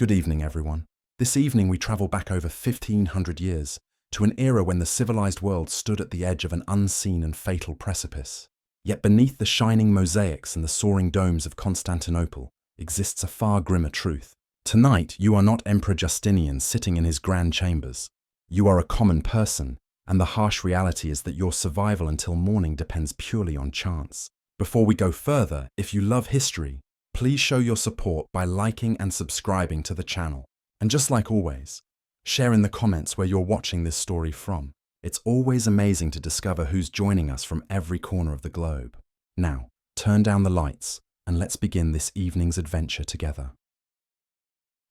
Good evening, everyone. This evening we travel back over 1500 years to an era when the civilized world stood at the edge of an unseen and fatal precipice. Yet beneath the shining mosaics and the soaring domes of Constantinople exists a far grimmer truth. Tonight, you are not Emperor Justinian sitting in his grand chambers. You are a common person, and the harsh reality is that your survival until morning depends purely on chance. Before we go further, if you love history, please show your support by liking and subscribing to the channel. And just like always, share in the comments where you're watching this story from. It's always amazing to discover who's joining us from every corner of the globe. Now, turn down the lights and let's begin this evening's adventure together.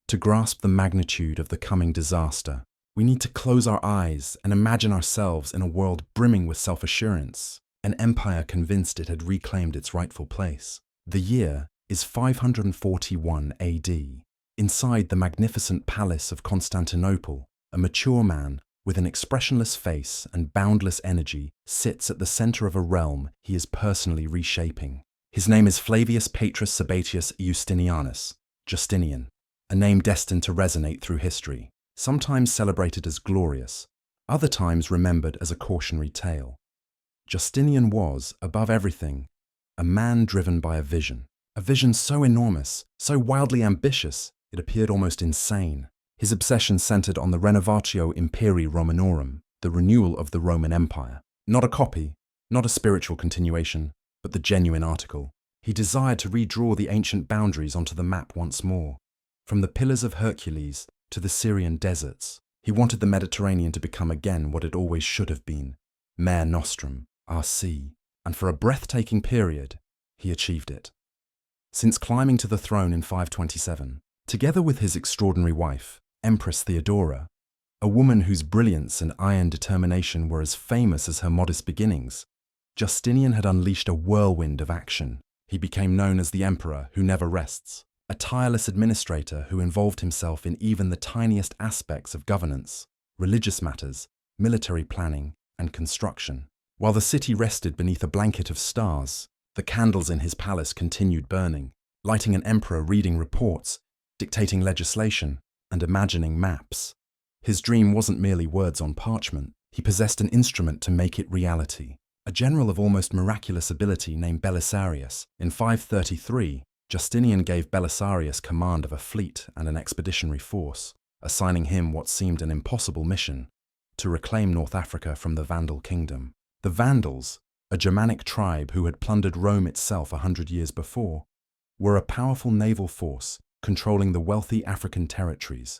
To grasp the magnitude of the coming disaster, we need to close our eyes and imagine ourselves in a world brimming with self-assurance, an empire convinced it had reclaimed its rightful place. The year is 541 AD. Inside the magnificent palace of Constantinople, a mature man with an expressionless face and boundless energy sits at the center of a realm he is personally reshaping. His name is Flavius Petrus Sabatius Justinianus, Justinian, a name destined to resonate through history, sometimes celebrated as glorious, other times remembered as a cautionary tale. Justinian was, above everything, a man driven by a vision so enormous, so wildly ambitious, it appeared almost insane. His obsession centered on the Renovatio Imperii Romanorum, the renewal of the Roman Empire. Not a copy, not a spiritual continuation, but the genuine article. He desired to redraw the ancient boundaries onto the map once more. From the Pillars of Hercules to the Syrian deserts, he wanted the Mediterranean to become again what it always should have been, Mare Nostrum, our sea. And for a breathtaking period, he achieved it. Since climbing to the throne in 527, together with his extraordinary wife, Empress Theodora, a woman whose brilliance and iron determination were as famous as her modest beginnings, Justinian had unleashed a whirlwind of action. He became known as the Emperor who never rests, a tireless administrator who involved himself in even the tiniest aspects of governance, religious matters, military planning, and construction. While the city rested beneath a blanket of stars, the candles in his palace continued burning, lighting an emperor reading reports, dictating legislation, and imagining maps. His dream wasn't merely words on parchment. He possessed an instrument to make it reality. A general of almost miraculous ability named Belisarius. In 533, Justinian gave Belisarius command of a fleet and an expeditionary force, assigning him what seemed an impossible mission: to reclaim North Africa from the Vandal kingdom. The Vandals, a Germanic tribe who had plundered Rome itself 100 years before, were a powerful naval force controlling the wealthy African territories,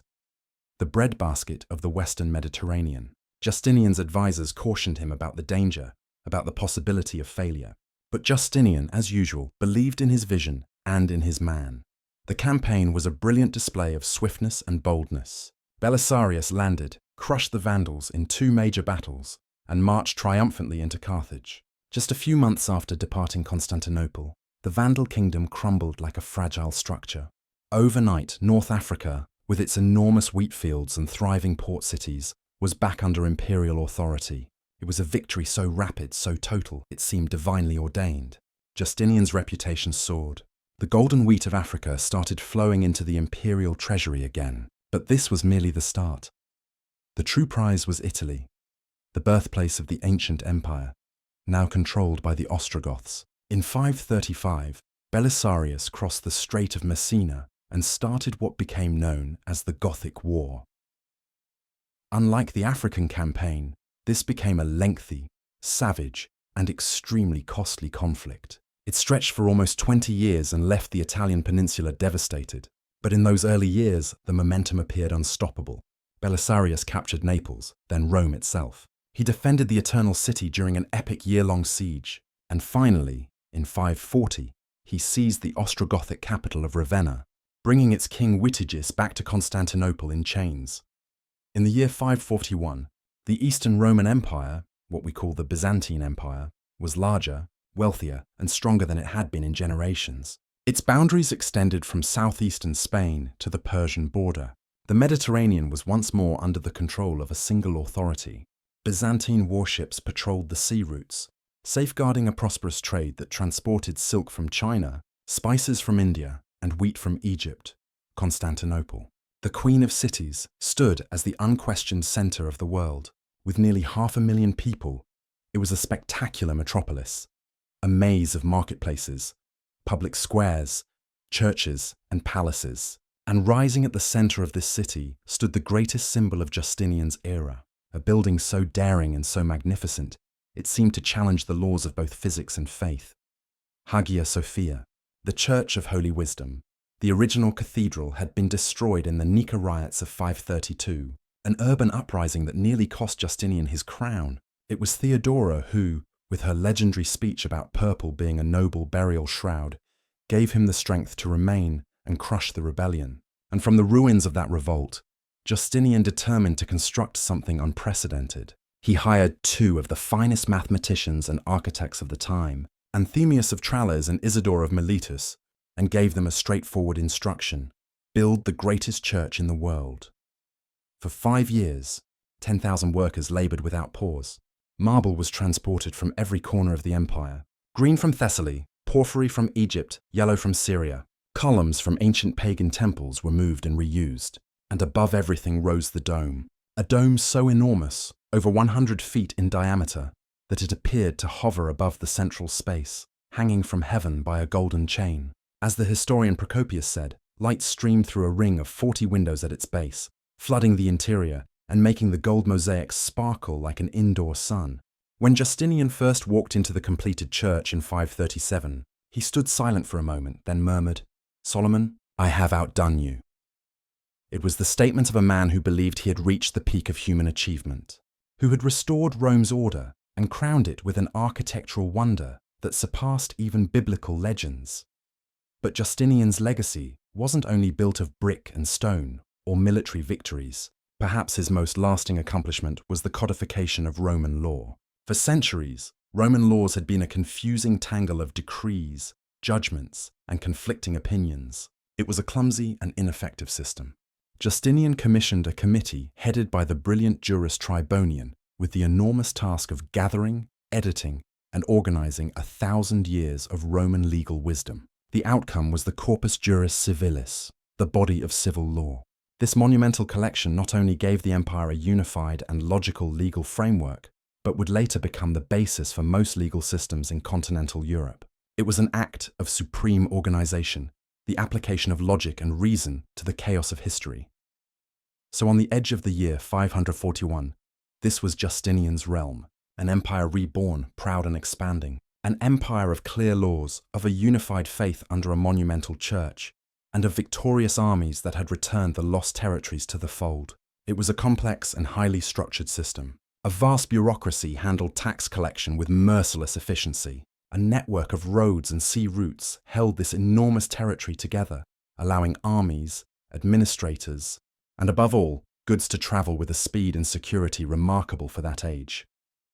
the breadbasket of the Western Mediterranean. Justinian's advisors cautioned him about the danger, about the possibility of failure. But Justinian, as usual, believed in his vision and in his man. The campaign was a brilliant display of swiftness and boldness. Belisarius landed, crushed the Vandals in 2 major battles, and marched triumphantly into Carthage. Just a few months after departing Constantinople, the Vandal kingdom crumbled like a fragile structure. Overnight, North Africa, with its enormous wheat fields and thriving port cities, was back under imperial authority. It was a victory so rapid, so total, it seemed divinely ordained. Justinian's reputation soared. The golden wheat of Africa started flowing into the imperial treasury again. But this was merely the start. The true prize was Italy, the birthplace of the ancient empire, now controlled by the Ostrogoths. In 535, Belisarius crossed the Strait of Messina and started what became known as the Gothic War. Unlike the African campaign, this became a lengthy, savage, and extremely costly conflict. It stretched for almost 20 years and left the Italian peninsula devastated. But in those early years, the momentum appeared unstoppable. Belisarius captured Naples, then Rome itself. He defended the Eternal City during an epic year-long siege. And finally, in 540, he seized the Ostrogothic capital of Ravenna, bringing its king Witigis back to Constantinople in chains. In the year 541, the Eastern Roman Empire, what we call the Byzantine Empire, was larger, wealthier, and stronger than it had been in generations. Its boundaries extended from southeastern Spain to the Persian border. The Mediterranean was once more under the control of a single authority. Byzantine warships patrolled the sea routes, safeguarding a prosperous trade that transported silk from China, spices from India, and wheat from Egypt, Constantinople. The Queen of Cities stood as the unquestioned center of the world. With nearly 500,000 people, it was a spectacular metropolis, a maze of marketplaces, public squares, churches, and palaces. And rising at the center of this city stood the greatest symbol of Justinian's era, a building so daring and so magnificent, it seemed to challenge the laws of both physics and faith. Hagia Sophia, the Church of Holy Wisdom. The original cathedral had been destroyed in the Nika riots of 532, an urban uprising that nearly cost Justinian his crown. It was Theodora who, with her legendary speech about purple being a noble burial shroud, gave him the strength to remain and crush the rebellion. And from the ruins of that revolt, Justinian determined to construct something unprecedented. He hired two of the finest mathematicians and architects of the time, Anthemius of Tralles and Isidore of Miletus, and gave them a straightforward instruction: build the greatest church in the world. For 5 years, 10,000 workers labored without pause. Marble was transported from every corner of the empire. Green from Thessaly, porphyry from Egypt, yellow from Syria. Columns from ancient pagan temples were moved and reused. And above everything rose the dome. A dome so enormous, over 100 feet in diameter, that it appeared to hover above the central space, hanging from heaven by a golden chain. As the historian Procopius said, light streamed through a ring of 40 windows at its base, flooding the interior and making the gold mosaics sparkle like an indoor sun. When Justinian first walked into the completed church in 537, he stood silent for a moment, then murmured, "Solomon, I have outdone you." It was the statement of a man who believed he had reached the peak of human achievement, who had restored Rome's order and crowned it with an architectural wonder that surpassed even biblical legends. But Justinian's legacy wasn't only built of brick and stone or military victories. Perhaps his most lasting accomplishment was the codification of Roman law. For centuries, Roman laws had been a confusing tangle of decrees, judgments, and conflicting opinions. It was a clumsy and ineffective system. Justinian commissioned a committee headed by the brilliant jurist Tribonian with the enormous task of gathering, editing, and organizing 1,000 years of Roman legal wisdom. The outcome was the Corpus Juris Civilis, the body of civil law. This monumental collection not only gave the empire a unified and logical legal framework, but would later become the basis for most legal systems in continental Europe. It was an act of supreme organization, the application of logic and reason to the chaos of history. So on the edge of the year 541, this was Justinian's realm, an empire reborn, proud and expanding, an empire of clear laws, of a unified faith under a monumental church, and of victorious armies that had returned the lost territories to the fold. It was a complex and highly structured system. A vast bureaucracy handled tax collection with merciless efficiency. A network of roads and sea routes held this enormous territory together, allowing armies, administrators, and above all, goods to travel with a speed and security remarkable for that age.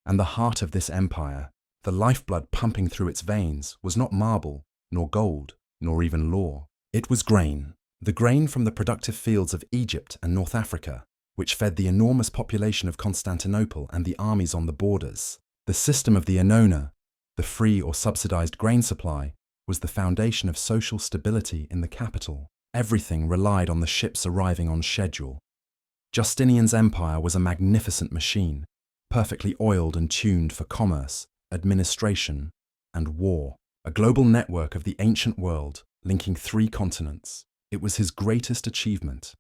And the heart of this empire, the lifeblood pumping through its veins, was not marble, nor gold, nor even law. It was grain, the grain from the productive fields of Egypt and North Africa, which fed the enormous population of Constantinople and the armies on the borders. The system of the annona, the free or subsidized grain supply, was the foundation of social stability in the capital. Everything relied on the ships arriving on schedule. Justinian's empire was a magnificent machine, perfectly oiled and tuned for commerce, administration, and war. A global network of the ancient world, linking 3 continents. It was his greatest achievement,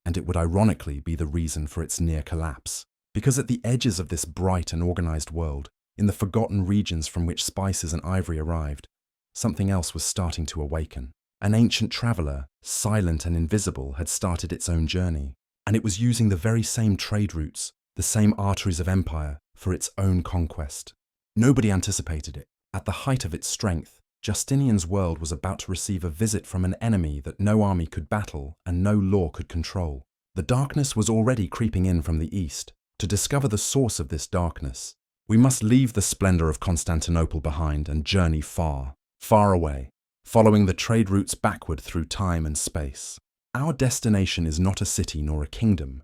and it would ironically be the reason for its near collapse. Because at the edges of this bright and organized world, in the forgotten regions from which spices and ivory arrived, something else was starting to awaken. An ancient traveler, silent and invisible, had started its own journey, and it was using the very same trade routes, the same arteries of empire, for its own conquest. Nobody anticipated it. At the height of its strength, Justinian's world was about to receive a visit from an enemy that no army could battle and no law could control. The darkness was already creeping in from the east. To discover the source of this darkness, we must leave the splendor of Constantinople behind and journey far, far away, following the trade routes backward through time and space. Our destination is not a city nor a kingdom,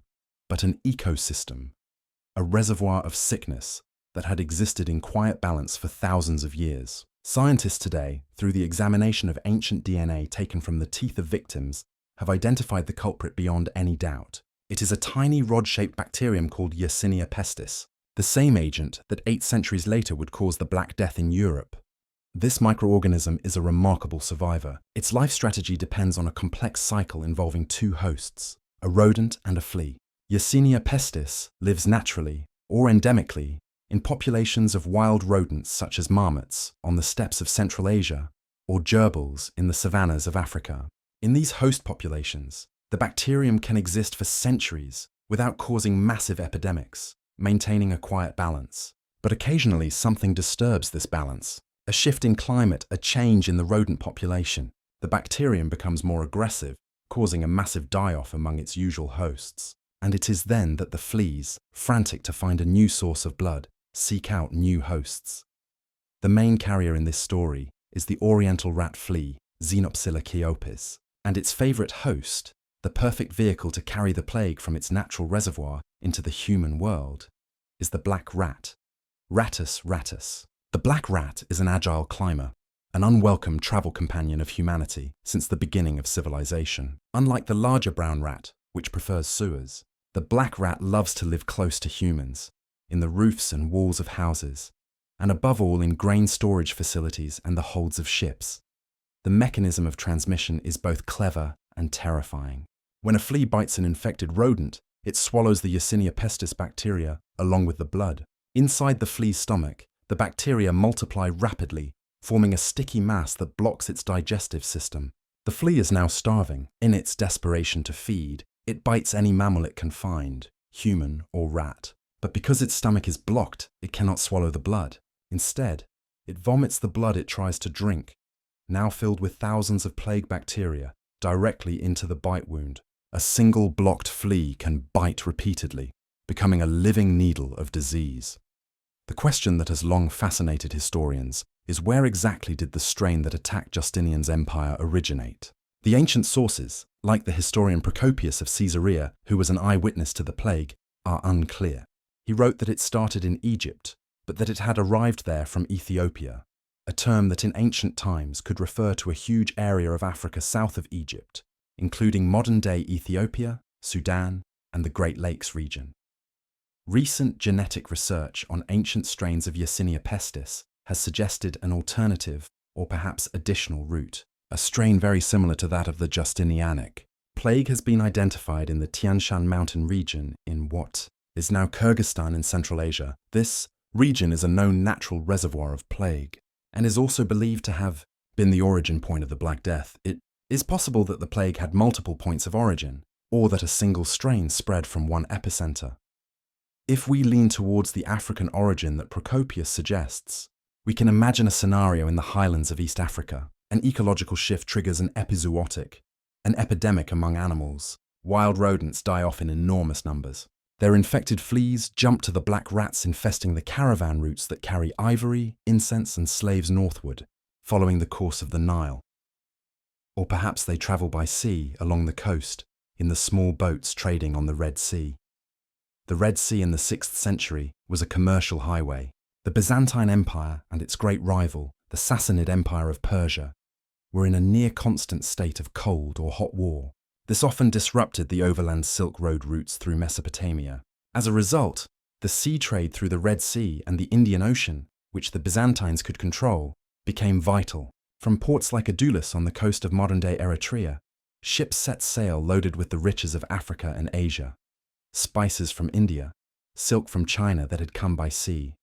but an ecosystem, a reservoir of sickness that had existed in quiet balance for thousands of years. Scientists today, through the examination of ancient DNA taken from the teeth of victims have identified the culprit beyond any doubt. It is a tiny rod-shaped bacterium called Yersinia pestis, the same agent that 8 centuries later would cause the Black Death in Europe. This microorganism is a remarkable survivor. Its life strategy depends on a complex cycle involving 2 hosts, a rodent and a flea. Yersinia pestis lives naturally, or endemically, in populations of wild rodents such as marmots on the steppes of Central Asia or gerbils in the savannas of Africa. In these host populations, the bacterium can exist for centuries without causing massive epidemics, maintaining a quiet balance. But occasionally something disturbs this balance. A shift in climate, a change in the rodent population. The bacterium becomes more aggressive, causing a massive die-off among its usual hosts. And it is then that the fleas, frantic to find a new source of blood, seek out new hosts. The main carrier in this story is the oriental rat flea, Xenopsilla chaopis, and its favorite host, the perfect vehicle to carry the plague from its natural reservoir into the human world, is the black rat, Rattus rattus. The black rat is an agile climber, an unwelcome travel companion of humanity since the beginning of civilization. Unlike the larger brown rat, which prefers sewers, the black rat loves to live close to humans, in the roofs and walls of houses, and above all in grain storage facilities and the holds of ships. The mechanism of transmission is both clever and terrifying. When a flea bites an infected rodent, it swallows the Yersinia pestis bacteria along with the blood. Inside the flea's stomach, the bacteria multiply rapidly, forming a sticky mass that blocks its digestive system. The flea is now starving. In its desperation to feed, it bites any mammal it can find, human or rat. But because its stomach is blocked, it cannot swallow the blood. Instead, it vomits the blood it tries to drink, now filled with thousands of plague bacteria, directly into the bite wound. A single blocked flea can bite repeatedly, becoming a living needle of disease. The question that has long fascinated historians is where exactly did the strain that attacked Justinian's empire originate? The ancient sources, like the historian Procopius of Caesarea, who was an eyewitness to the plague, are unclear. He wrote that it started in Egypt, but that it had arrived there from Ethiopia, a term that in ancient times could refer to a huge area of Africa south of Egypt, including modern-day Ethiopia, Sudan, and the Great Lakes region. Recent genetic research on ancient strains of Yersinia pestis has suggested an alternative or perhaps additional route, a strain very similar to that of the Justinianic. Plague has been identified in the Tian Shan mountain region in what is now Kyrgyzstan in Central Asia. This region is a known natural reservoir of plague and is also believed to have been the origin point of the Black Death. It is possible that the plague had multiple points of origin, or that a single strain spread from one epicenter. If we lean towards the African origin that Procopius suggests, we can imagine a scenario in the highlands of East Africa. An ecological shift triggers an epizootic, an epidemic among animals. Wild rodents die off in enormous numbers. Their infected fleas jump to the black rats infesting the caravan routes that carry ivory, incense, and slaves northward, following the course of the Nile. Or perhaps they travel by sea along the coast, in the small boats trading on the Red Sea. The Red Sea in the 6th century was a commercial highway. The Byzantine Empire and its great rival, the Sassanid Empire of Persia, were in a near-constant state of cold or hot war. This often disrupted the overland Silk Road routes through Mesopotamia. As a result, the sea trade through the Red Sea and the Indian Ocean, which the Byzantines could control, became vital. From ports like Adulis on the coast of modern-day Eritrea, ships set sail loaded with the riches of Africa and Asia, spices from India, silk from China that had come by sea,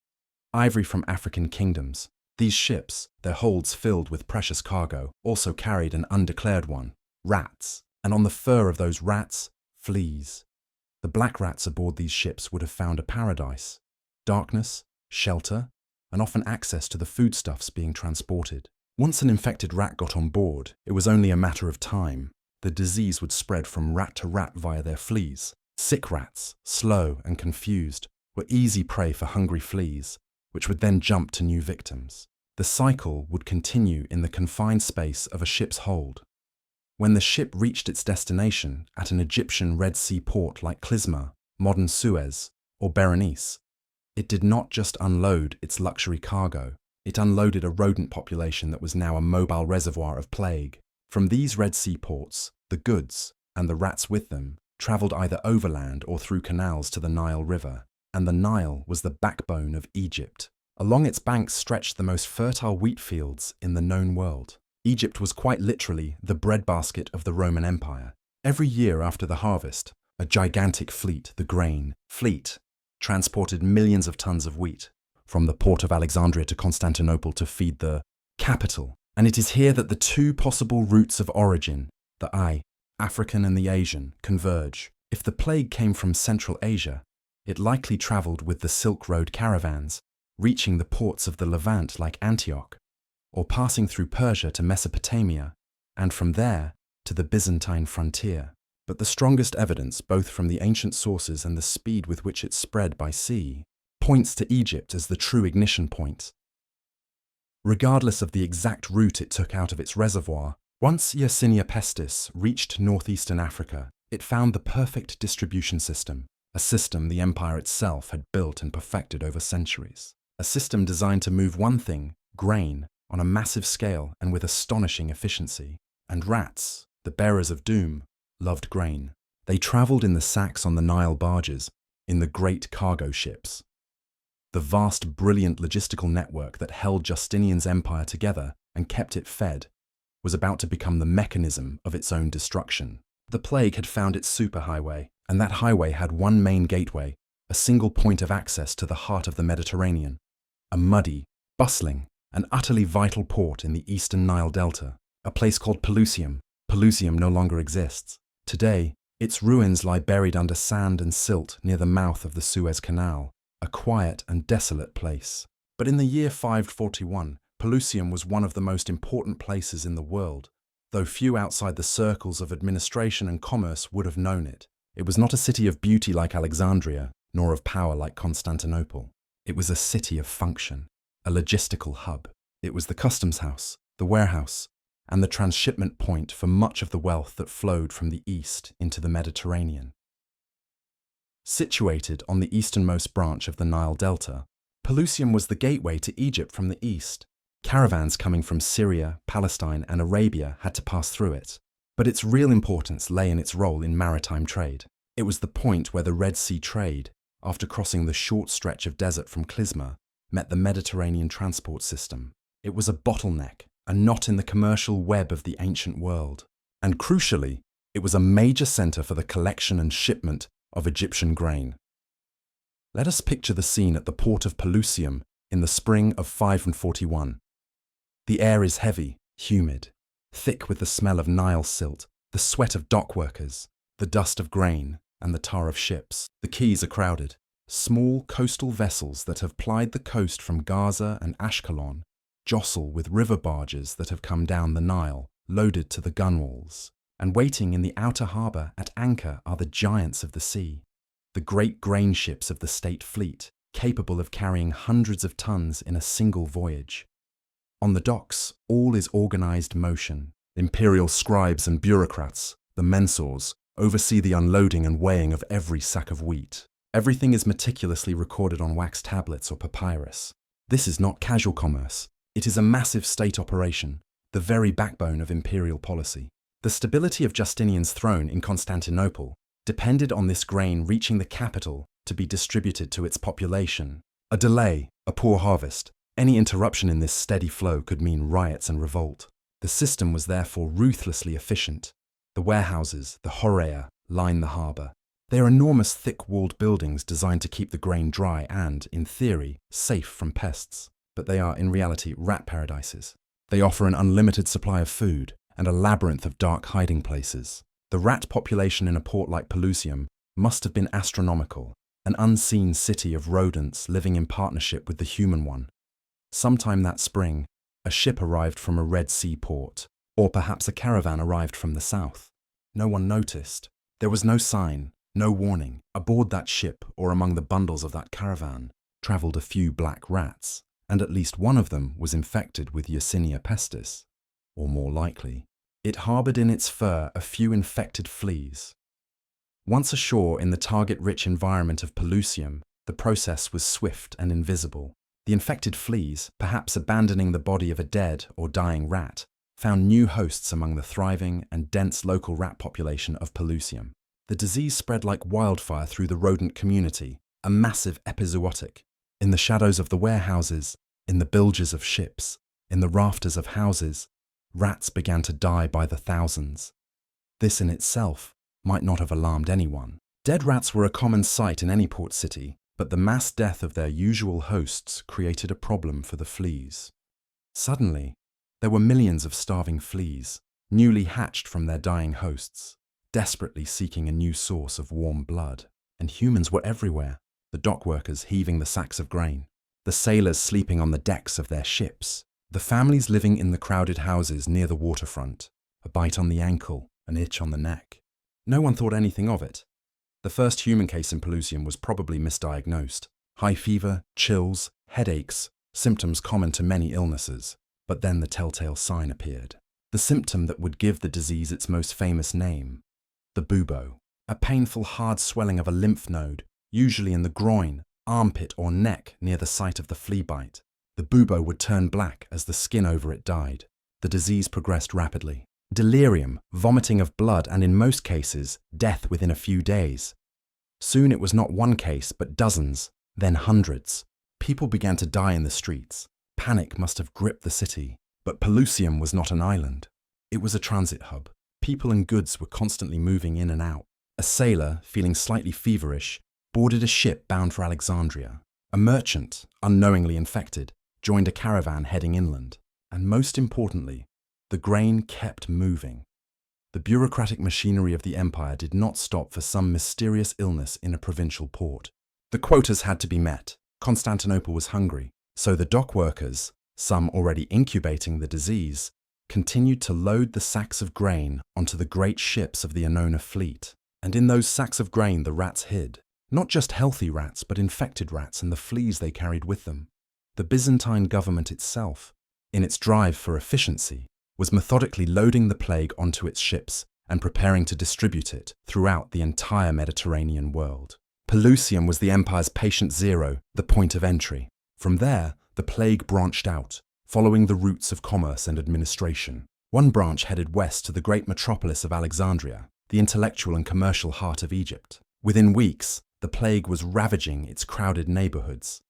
ivory from African kingdoms. These ships, their holds filled with precious cargo, also carried an undeclared one, rats, and on the fur of those rats, fleas. The black rats aboard these ships would have found a paradise, darkness, shelter, and often access to the foodstuffs being transported. Once an infected rat got on board, it was only a matter of time. The disease would spread from rat to rat via their fleas. Sick rats, slow and confused, were easy prey for hungry fleas, which would then jump to new victims. The cycle would continue in the confined space of a ship's hold. When the ship reached its destination at an Egyptian Red Sea port like Clysma, modern Suez, or Berenice, it did not just unload its luxury cargo, it unloaded a rodent population that was now a mobile reservoir of plague. From these Red Sea ports, the The goods, and the rats with them, travelled either overland or through canals to the Nile River, and the Nile was the backbone of Egypt. Along its banks stretched the most fertile wheat fields in the known world. Egypt was quite literally the breadbasket of the Roman Empire. Every year after the harvest, a gigantic fleet, the grain fleet, transported millions of tons of wheat from the port of Alexandria to Constantinople to feed the capital. And it is here that the two possible routes of origin, the African and the Asian, converge. If the plague came from Central Asia, it likely travelled with the Silk Road caravans, reaching the ports of the Levant like Antioch, or passing through Persia to Mesopotamia, and from there to the Byzantine frontier. But the strongest evidence, both from the ancient sources and the speed with which it spread by sea, points to Egypt as the true ignition point. Regardless of the exact route it took out of its reservoir, once Yersinia pestis reached northeastern Africa, it found the perfect distribution system, a system the empire itself had built and perfected over centuries. A system designed to move one thing, grain, on a massive scale and with astonishing efficiency. And rats, the bearers of doom, loved grain. They travelled in the sacks on the Nile barges, in the great cargo ships. The vast, brilliant logistical network that held Justinian's empire together and kept it fed was about to become the mechanism of its own destruction. The plague had found its superhighway, and that highway had one main gateway, a single point of access to the heart of the Mediterranean, a muddy, bustling, and utterly vital port in the eastern Nile Delta, a place called Pelusium. Pelusium no longer exists. Today, its ruins lie buried under sand and silt near the mouth of the Suez Canal, a quiet and desolate place. But in the year 541, Pelusium was one of the most important places in the world, though few outside the circles of administration and commerce would have known it. It was not a city of beauty like Alexandria, nor of power like Constantinople. It was a city of function, a logistical hub. It was the customs house, the warehouse, and the transshipment point for much of the wealth that flowed from the east into the Mediterranean. Situated on the easternmost branch of the Nile Delta, Pelusium was the gateway to Egypt from the east. Caravans coming from Syria, Palestine, and Arabia had to pass through it. But its real importance lay in its role in maritime trade. It was the point where the Red Sea trade, after crossing the short stretch of desert from Clysma, met the Mediterranean transport system. It was a bottleneck, a knot in the commercial web of the ancient world. And crucially, it was a major center for the collection and shipment of Egyptian grain. Let us picture the scene at the port of Pelusium in the spring of 541. The air is heavy, humid, thick with the smell of Nile silt, the sweat of dock workers, the dust of grain, and the tar of ships. The quays are crowded. Small coastal vessels that have plied the coast from Gaza and Ashkelon jostle with river barges that have come down the Nile, loaded to the gunwales. And waiting in the outer harbour at anchor are the giants of the sea, the great grain ships of the state fleet, capable of carrying hundreds of tons in a single voyage. On the docks, all is organised motion. Imperial scribes and bureaucrats, the mensors, oversee the unloading and weighing of every sack of wheat. Everything is meticulously recorded on wax tablets or papyrus. This is not casual commerce. It is a massive state operation, the very backbone of imperial policy. The stability of Justinian's throne in Constantinople depended on this grain reaching the capital to be distributed to its population. A delay, a poor harvest, any interruption in this steady flow could mean riots and revolt. The system was therefore ruthlessly efficient. The warehouses, the horea, line the harbour. They are enormous thick-walled buildings designed to keep the grain dry and, in theory, safe from pests. But they are, in reality, rat paradises. They offer an unlimited supply of food and a labyrinth of dark hiding places. The rat population in a port like Pelusium must have been astronomical, an unseen city of rodents living in partnership with the human one. Sometime that spring, a ship arrived from a Red Sea port, or perhaps a caravan arrived from the south. No one noticed. There was no sign, no warning. Aboard that ship, or among the bundles of that caravan, travelled a few black rats, and at least one of them was infected with Yersinia pestis. Or more likely, it harboured in its fur a few infected fleas. Once ashore in the target-rich environment of Pelusium, the process was swift and invisible. The infected fleas, perhaps abandoning the body of a dead or dying rat, found new hosts among the thriving and dense local rat population of Pelusium. The disease spread like wildfire through the rodent community, a massive epizootic. In the shadows of the warehouses, in the bilges of ships, in the rafters of houses, rats began to die by the thousands. This in itself might not have alarmed anyone. Dead rats were a common sight in any port city, but the mass death of their usual hosts created a problem for the fleas. Suddenly, there were millions of starving fleas, newly hatched from their dying hosts, desperately seeking a new source of warm blood. And humans were everywhere, the dock workers heaving the sacks of grain, the sailors sleeping on the decks of their ships, the families living in the crowded houses near the waterfront, a bite on the ankle, an itch on the neck. No one thought anything of it. The first human case in Pelusium was probably misdiagnosed. High fever, chills, headaches, symptoms common to many illnesses. But then the telltale sign appeared. The symptom that would give the disease its most famous name, the bubo. A painful hard swelling of a lymph node, usually in the groin, armpit or neck near the site of the flea bite. The bubo would turn black as the skin over it died. The disease progressed rapidly. Delirium, vomiting of blood, and in most cases, death within a few days. Soon it was not one case, but dozens, then hundreds. People began to die in the streets. Panic must have gripped the city. But Pelusium was not an island. It was a transit hub. People and goods were constantly moving in and out. A sailor, feeling slightly feverish, boarded a ship bound for Alexandria. A merchant, unknowingly infected, joined a caravan heading inland. And most importantly, the grain kept moving. The bureaucratic machinery of the empire did not stop for some mysterious illness in a provincial port. The quotas had to be met. Constantinople was hungry, so the dock workers, some already incubating the disease, continued to load the sacks of grain onto the great ships of the Annona fleet. And in those sacks of grain the rats hid. Not just healthy rats, but infected rats and the fleas they carried with them. The Byzantine government itself, in its drive for efficiency, was methodically loading the plague onto its ships and preparing to distribute it throughout the entire Mediterranean world. Pelusium was the empire's patient zero, the point of entry. From there, the plague branched out, following the routes of commerce and administration. One branch headed west to the great metropolis of Alexandria, the intellectual and commercial heart of Egypt. Within weeks, the plague was ravaging its crowded neighborhoods.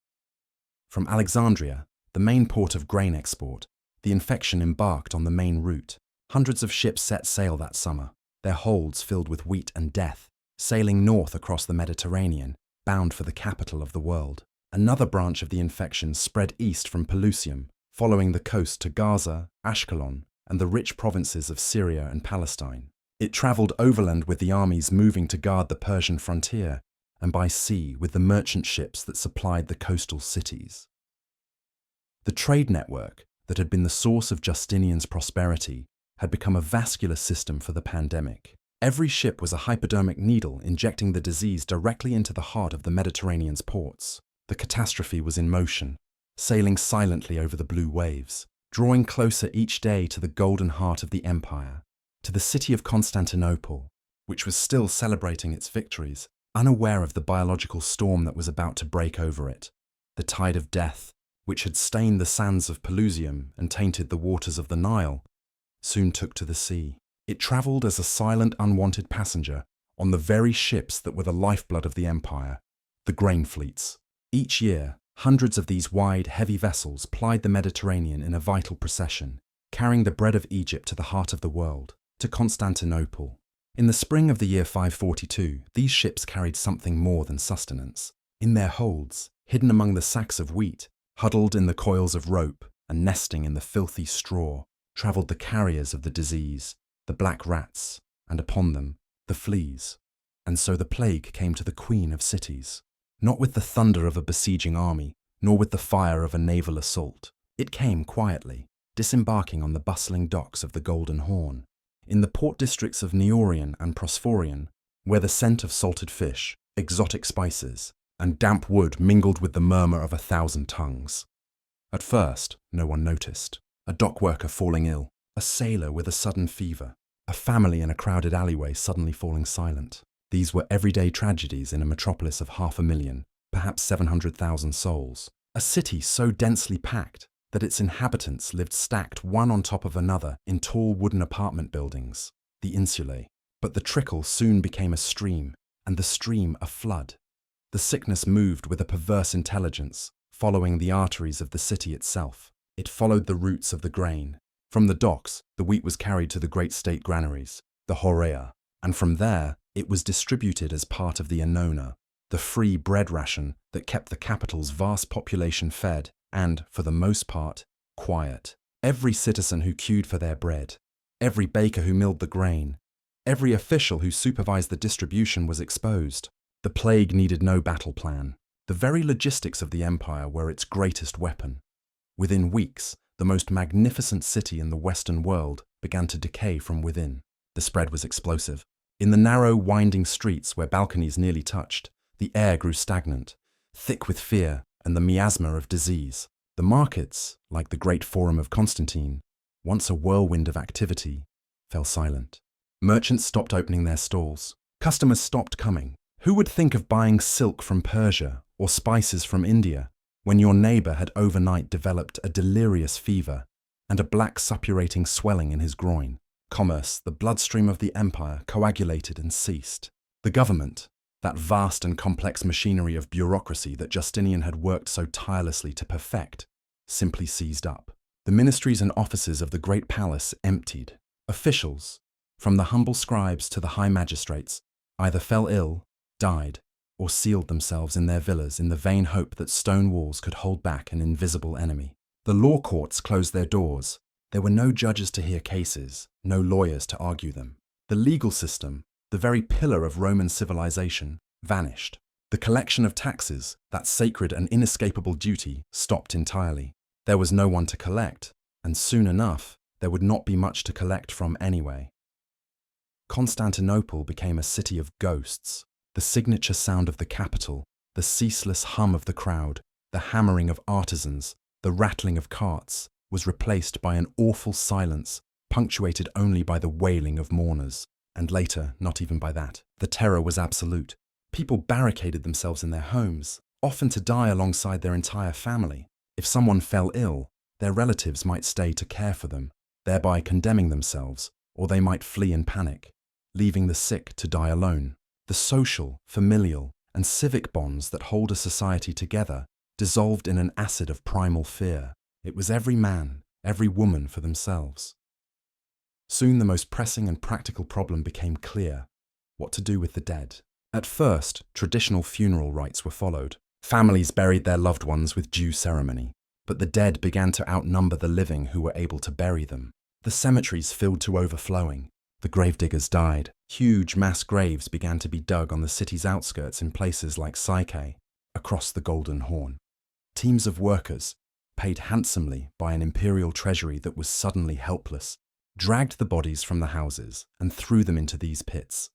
From Alexandria, the main port of grain export, the infection embarked on the main route. Hundreds of ships set sail that summer, their holds filled with wheat and death, sailing north across the Mediterranean, bound for the capital of the world. Another branch of the infection spread east from Pelusium, following the coast to Gaza, Ashkelon, and the rich provinces of Syria and Palestine. It travelled overland with the armies moving to guard the Persian frontier, and by sea with the merchant ships that supplied the coastal cities. The trade network, that had been the source of Justinian's prosperity, had become a vascular system for the pandemic. Every ship was a hypodermic needle injecting the disease directly into the heart of the Mediterranean's ports. The catastrophe was in motion, sailing silently over the blue waves, drawing closer each day to the golden heart of the empire, to the city of Constantinople, which was still celebrating its victories, unaware of the biological storm that was about to break over it. The tide of death, which had stained the sands of Pelusium and tainted the waters of the Nile, soon took to the sea. It travelled as a silent, unwanted passenger on the very ships that were the lifeblood of the empire, the grain fleets. Each year, hundreds of these wide, heavy vessels plied the Mediterranean in a vital procession, carrying the bread of Egypt to the heart of the world, to Constantinople. In the spring of the year 542, these ships carried something more than sustenance. In their holds, hidden among the sacks of wheat, huddled in the coils of rope and nesting in the filthy straw, travelled the carriers of the disease, the black rats, and upon them, the fleas. And so the plague came to the queen of cities, not with the thunder of a besieging army, nor with the fire of a naval assault. It came quietly, disembarking on the bustling docks of the Golden Horn, in the port districts of Neorion and Prosphorion, where the scent of salted fish, exotic spices, and damp wood mingled with the murmur of 1,000 tongues. At first, no one noticed. A dock worker falling ill, a sailor with a sudden fever, a family in a crowded alleyway suddenly falling silent. These were everyday tragedies in a metropolis of 500,000, perhaps 700,000 souls. A city so densely packed that its inhabitants lived stacked one on top of another in tall wooden apartment buildings, the insulae. But the trickle soon became a stream, and the stream a flood. The sickness moved with a perverse intelligence, following the arteries of the city itself. It followed the roots of the grain. From the docks, the wheat was carried to the great state granaries, the horea, and from there, it was distributed as part of the anona, the free bread ration that kept the capital's vast population fed and, for the most part, quiet. Every citizen who queued for their bread, every baker who milled the grain, every official who supervised the distribution was exposed. The plague needed no battle plan. The very logistics of the empire were its greatest weapon. Within weeks, the most magnificent city in the Western world began to decay from within. The spread was explosive. In the narrow, winding streets where balconies nearly touched, the air grew stagnant, thick with fear and the miasma of disease. The markets, like the great Forum of Constantine, once a whirlwind of activity, fell silent. Merchants stopped opening their stalls. Customers stopped coming. Who would think of buying silk from Persia or spices from India when your neighbor had overnight developed a delirious fever and a black suppurating swelling in his groin? Commerce, the bloodstream of the empire, coagulated and ceased. The government, that vast and complex machinery of bureaucracy that Justinian had worked so tirelessly to perfect, simply seized up. The ministries and offices of the great palace emptied. Officials, from the humble scribes to the high magistrates, either fell ill, died, or sealed themselves in their villas in the vain hope that stone walls could hold back an invisible enemy. The law courts closed their doors. There were no judges to hear cases, no lawyers to argue them. The legal system, the very pillar of Roman civilization, vanished. The collection of taxes, that sacred and inescapable duty, stopped entirely. There was no one to collect, and soon enough, there would not be much to collect from anyway. Constantinople became a city of ghosts. The signature sound of the capital, the ceaseless hum of the crowd, the hammering of artisans, the rattling of carts, was replaced by an awful silence, punctuated only by the wailing of mourners. And later, not even by that. The terror was absolute. People barricaded themselves in their homes, often to die alongside their entire family. If someone fell ill, their relatives might stay to care for them, thereby condemning themselves, or they might flee in panic, leaving the sick to die alone. The social, familial, and civic bonds that hold a society together dissolved in an acid of primal fear. It was every man, every woman for themselves. Soon the most pressing and practical problem became clear: what to do with the dead. At first, traditional funeral rites were followed. Families buried their loved ones with due ceremony, but the dead began to outnumber the living who were able to bury them. The cemeteries filled to overflowing. The gravediggers died. Huge mass graves began to be dug on the city's outskirts in places like Psyche, across the Golden Horn. Teams of workers, paid handsomely by an imperial treasury that was suddenly helpless, dragged the bodies from the houses and threw them into these pits.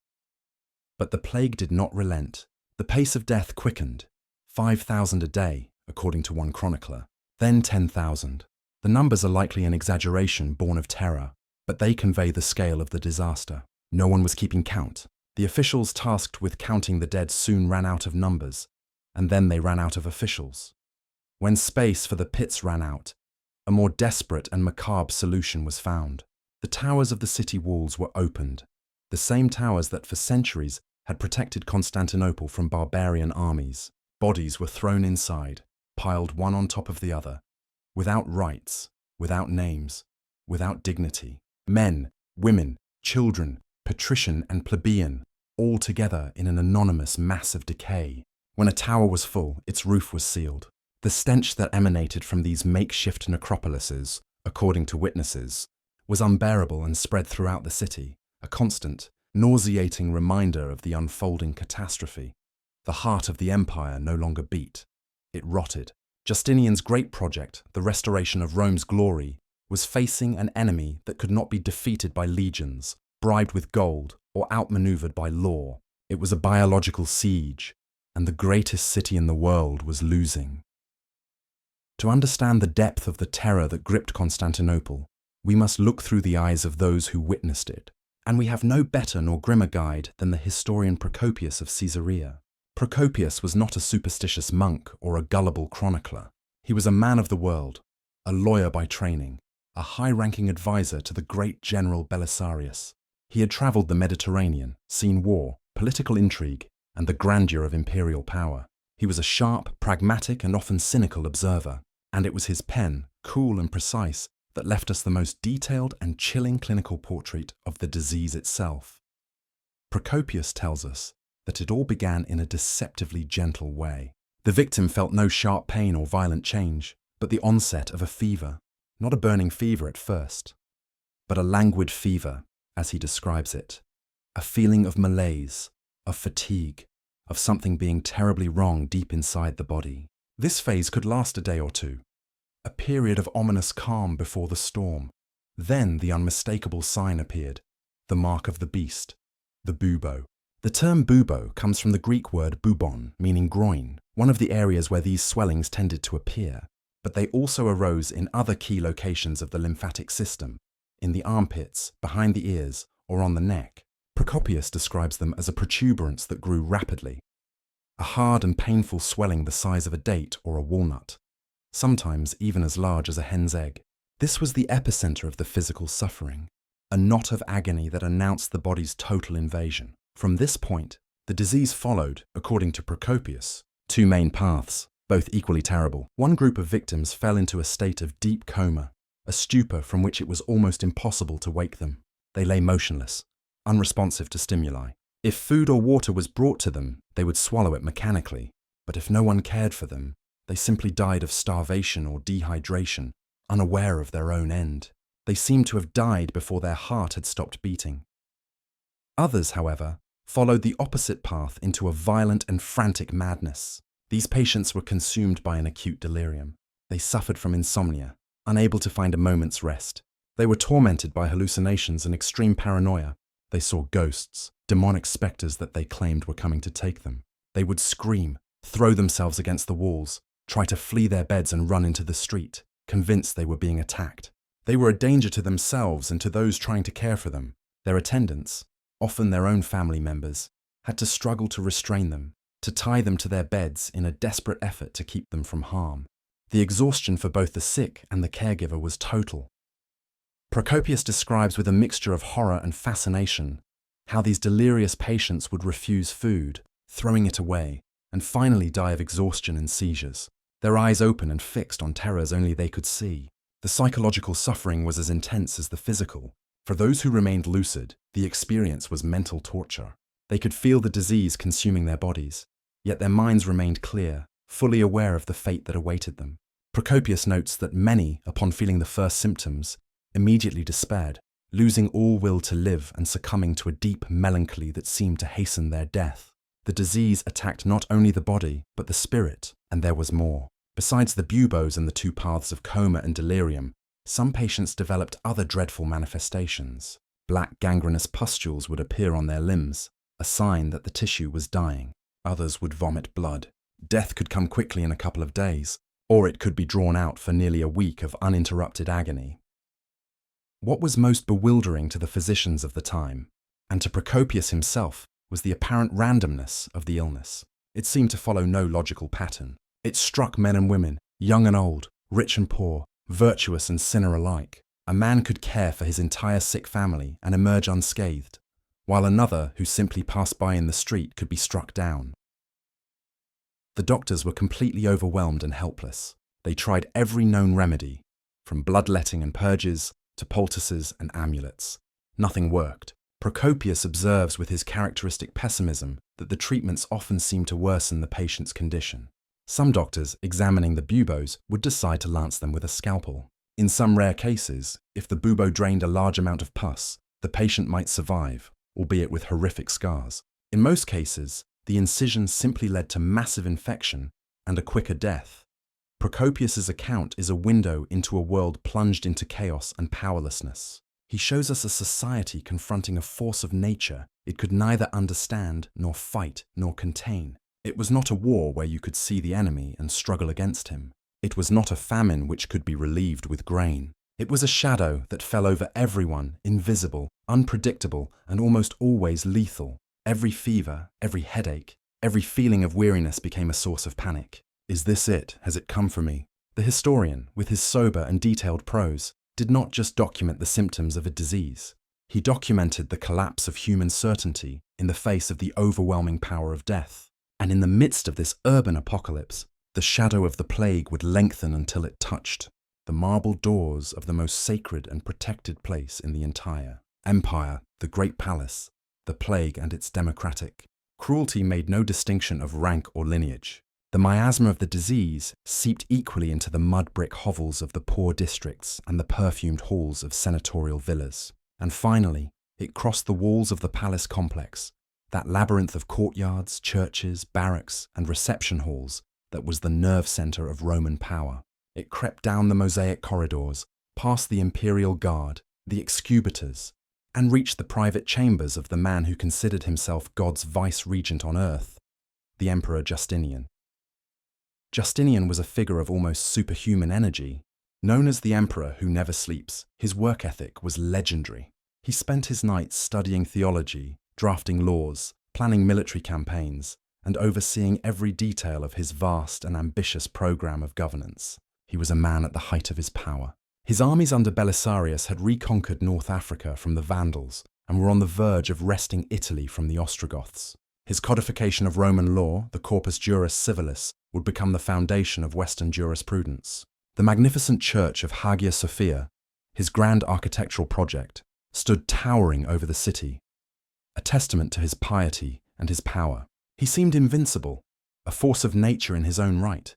But the plague did not relent. The pace of death quickened. 5,000 a day, according to one chronicler. Then 10,000. The numbers are likely an exaggeration born of terror, but they convey the scale of the disaster. No one was keeping count. The officials tasked with counting the dead soon ran out of numbers, and then they ran out of officials. When space for the pits ran out, a more desperate and macabre solution was found. The towers of the city walls were opened, the same towers that for centuries had protected Constantinople from barbarian armies. Bodies were thrown inside, piled one on top of the other, without rights, without names, without dignity. Men, women, children, patrician and plebeian, all together in an anonymous mass of decay. When a tower was full, its roof was sealed. The stench that emanated from these makeshift necropolises, according to witnesses, was unbearable and spread throughout the city, a constant, nauseating reminder of the unfolding catastrophe. The heart of the empire no longer beat. It rotted. Justinian's great project, the restoration of Rome's glory, was facing an enemy that could not be defeated by legions, bribed with gold, or outmaneuvered by law. It was a biological siege, and the greatest city in the world was losing. To understand the depth of the terror that gripped Constantinople, we must look through the eyes of those who witnessed it, and we have no better nor grimmer guide than the historian Procopius of Caesarea. Procopius was not a superstitious monk or a gullible chronicler. He was a man of the world, a lawyer by training, a high-ranking advisor to the great General Belisarius. He had travelled the Mediterranean, seen war, political intrigue, and the grandeur of imperial power. He was a sharp, pragmatic, and often cynical observer, and it was his pen, cool and precise, that left us the most detailed and chilling clinical portrait of the disease itself. Procopius tells us that it all began in a deceptively gentle way. The victim felt no sharp pain or violent change, but the onset of a fever, not a burning fever at first, but a languid fever, as he describes it, a feeling of malaise, of fatigue, of something being terribly wrong deep inside the body. This phase could last a day or two, a period of ominous calm before the storm. Then the unmistakable sign appeared, the mark of the beast, the bubo. The term bubo comes from the Greek word bubon, meaning groin, one of the areas where these swellings tended to appear, but they also arose in other key locations of the lymphatic system, in the armpits, behind the ears, or on the neck. Procopius describes them as a protuberance that grew rapidly, a hard and painful swelling the size of a date or a walnut, sometimes even as large as a hen's egg. This was the epicenter of the physical suffering, a knot of agony that announced the body's total invasion. From this point, the disease followed, according to Procopius, two main paths, both equally terrible. One group of victims fell into a state of deep coma, a stupor from which it was almost impossible to wake them. They lay motionless, unresponsive to stimuli. If food or water was brought to them, they would swallow it mechanically, but if no one cared for them, they simply died of starvation or dehydration, unaware of their own end. They seemed to have died before their heart had stopped beating. Others, however, followed the opposite path into a violent and frantic madness. These patients were consumed by an acute delirium. They suffered from insomnia, unable to find a moment's rest. They were tormented by hallucinations and extreme paranoia. They saw ghosts, demonic specters that they claimed were coming to take them. They would scream, throw themselves against the walls, try to flee their beds and run into the street, convinced they were being attacked. They were a danger to themselves and to those trying to care for them. Their attendants, often their own family members, had to struggle to restrain them, to tie them to their beds in a desperate effort to keep them from harm. The exhaustion for both the sick and the caregiver was total. Procopius describes with a mixture of horror and fascination how these delirious patients would refuse food, throwing it away, and finally die of exhaustion and seizures, their eyes open and fixed on terrors only they could see. The psychological suffering was as intense as the physical. For those who remained lucid, the experience was mental torture. They could feel the disease consuming their bodies, yet their minds remained clear, fully aware of the fate that awaited them. Procopius notes that many, upon feeling the first symptoms, immediately despaired, losing all will to live and succumbing to a deep melancholy that seemed to hasten their death. The disease attacked not only the body, but the spirit, and there was more. Besides the buboes and the two paths of coma and delirium, some patients developed other dreadful manifestations. Black gangrenous pustules would appear on their limbs, a sign that the tissue was dying. Others would vomit blood. Death could come quickly in a couple of days, or it could be drawn out for nearly a week of uninterrupted agony. What was most bewildering to the physicians of the time, and to Procopius himself, was the apparent randomness of the illness. It seemed to follow no logical pattern. It struck men and women, young and old, rich and poor, virtuous and sinner alike. A man could care for his entire sick family and emerge unscathed, while another who simply passed by in the street could be struck down. The doctors were completely overwhelmed and helpless. They tried every known remedy, from bloodletting and purges to poultices and amulets. Nothing worked. Procopius observes with his characteristic pessimism that the treatments often seem to worsen the patient's condition. Some doctors, examining the buboes, would decide to lance them with a scalpel. In some rare cases, if the bubo drained a large amount of pus, the patient might survive, albeit with horrific scars. In most cases, the incision simply led to massive infection and a quicker death. Procopius's account is a window into a world plunged into chaos and powerlessness. He shows us a society confronting a force of nature it could neither understand nor fight nor contain. It was not a war where you could see the enemy and struggle against him. It was not a famine which could be relieved with grain. It was a shadow that fell over everyone, invisible, unpredictable, and almost always lethal. Every fever, every headache, every feeling of weariness became a source of panic. Is this it? Has it come for me? The historian, with his sober and detailed prose, did not just document the symptoms of a disease. He documented the collapse of human certainty in the face of the overwhelming power of death. And in the midst of this urban apocalypse, the shadow of the plague would lengthen until it touched the marble doors of the most sacred and protected place in the entire empire, the Great Palace. The plague and its democratic cruelty made no distinction of rank or lineage. The miasma of the disease seeped equally into the mud brick hovels of the poor districts and the perfumed halls of senatorial villas. And finally, it crossed the walls of the palace complex, that labyrinth of courtyards, churches, barracks, and reception halls that was the nerve center of Roman power. It crept down the mosaic corridors, past the Imperial Guard, the excubators, and reached the private chambers of the man who considered himself God's vice-regent on earth, the Emperor Justinian. Justinian was a figure of almost superhuman energy. Known as the Emperor who never sleeps, his work ethic was legendary. He spent his nights studying theology, drafting laws, planning military campaigns, and overseeing every detail of his vast and ambitious program of governance. He was a man at the height of his power. His armies under Belisarius had reconquered North Africa from the Vandals and were on the verge of wresting Italy from the Ostrogoths. His codification of Roman law, the Corpus Juris Civilis, would become the foundation of Western jurisprudence. The magnificent church of Hagia Sophia, his grand architectural project, stood towering over the city, a testament to his piety and his power. He seemed invincible, a force of nature in his own right.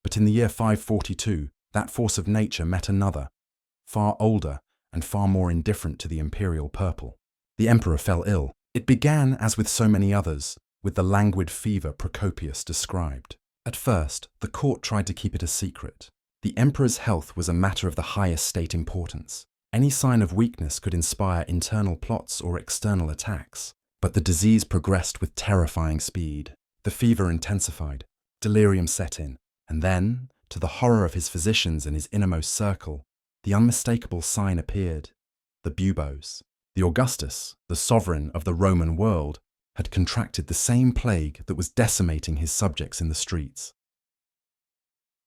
But in the year 542, that force of nature met another, far older and far more indifferent to the imperial purple. The emperor fell ill. It began, as with so many others, with the languid fever Procopius described. At first, the court tried to keep it a secret. The emperor's health was a matter of the highest state importance. Any sign of weakness could inspire internal plots or external attacks. But the disease progressed with terrifying speed. The fever intensified, delirium set in, and then, to the horror of his physicians and his innermost circle, the unmistakable sign appeared. The buboes. The Augustus, the sovereign of the Roman world, had contracted the same plague that was decimating his subjects in the streets.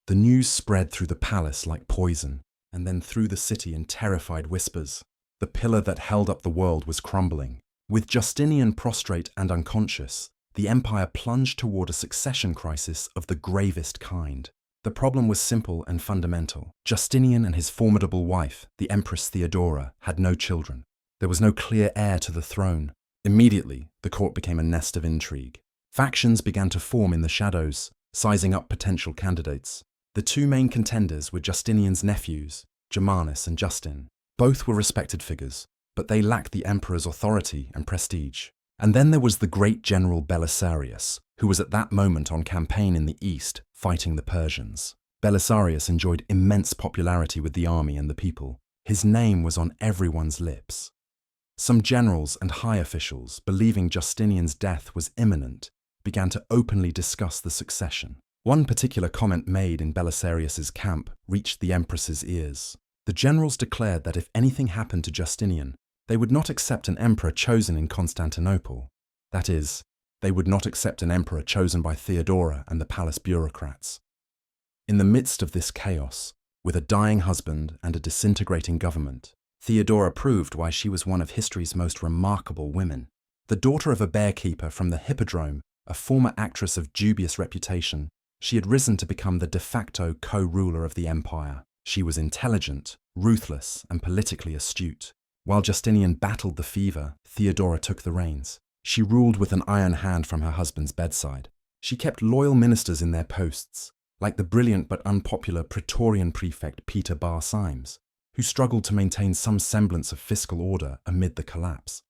The news spread through the palace like poison, and then through the city in terrified whispers. The pillar that held up the world was crumbling. With Justinian prostrate and unconscious, the empire plunged toward a succession crisis of the gravest kind. The problem was simple and fundamental. Justinian and his formidable wife, the Empress Theodora, had no children. There was no clear heir to the throne. Immediately, the court became a nest of intrigue. Factions began to form in the shadows, sizing up potential candidates. The two main contenders were Justinian's nephews, Germanus and Justin. Both were respected figures, but they lacked the emperor's authority and prestige. And then there was the great general Belisarius, who was at that moment on campaign in the east, fighting the Persians. Belisarius enjoyed immense popularity with the army and the people. His name was on everyone's lips. Some generals and high officials, believing Justinian's death was imminent, began to openly discuss the succession. One particular comment made in Belisarius's camp reached the empress's ears. The generals declared that if anything happened to Justinian, they would not accept an emperor chosen in Constantinople. That is, they would not accept an emperor chosen by Theodora and the palace bureaucrats. In the midst of this chaos, with a dying husband and a disintegrating government, Theodora proved why she was one of history's most remarkable women. The daughter of a bearkeeper from the Hippodrome, a former actress of dubious reputation, she had risen to become the de facto co-ruler of the empire. She was intelligent, ruthless, and politically astute. While Justinian battled the fever, Theodora took the reins. She ruled with an iron hand from her husband's bedside. She kept loyal ministers in their posts, like the brilliant but unpopular Praetorian prefect Peter Bar Symes, who struggled to maintain some semblance of fiscal order amid the collapse.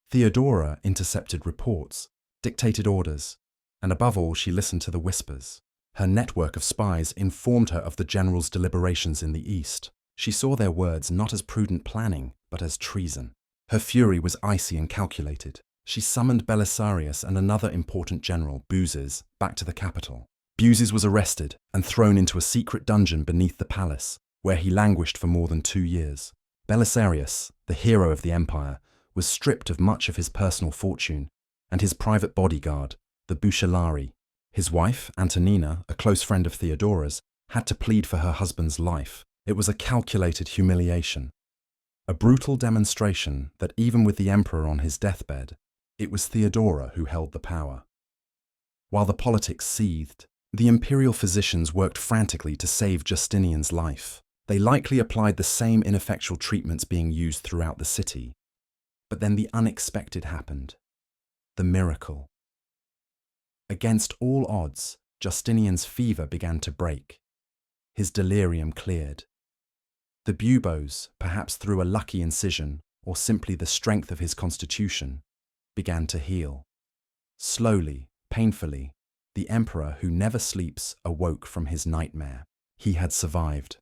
Theodora intercepted reports, dictated orders, and above all she listened to the whispers. Her network of spies informed her of the generals' deliberations in the east. She saw their words not as prudent planning, but as treason. Her fury was icy and calculated. She summoned Belisarius and another important general, Buzes, back to the capital. Buzes was arrested and thrown into a secret dungeon beneath the palace, where he languished for more than 2 years. Belisarius, the hero of the empire, was stripped of much of his personal fortune, and his private bodyguard, the Bucellari. His wife, Antonina, a close friend of Theodora's, had to plead for her husband's life. It was a calculated humiliation. A brutal demonstration that even with the emperor on his deathbed, it was Theodora who held the power. While the politics seethed, the imperial physicians worked frantically to save Justinian's life. They likely applied the same ineffectual treatments being used throughout the city. But then the unexpected happened. The miracle. Against all odds, Justinian's fever began to break. His delirium cleared. The buboes, perhaps through a lucky incision or simply the strength of his constitution, began to heal. Slowly, painfully, the emperor who never sleeps awoke from his nightmare. He had survived.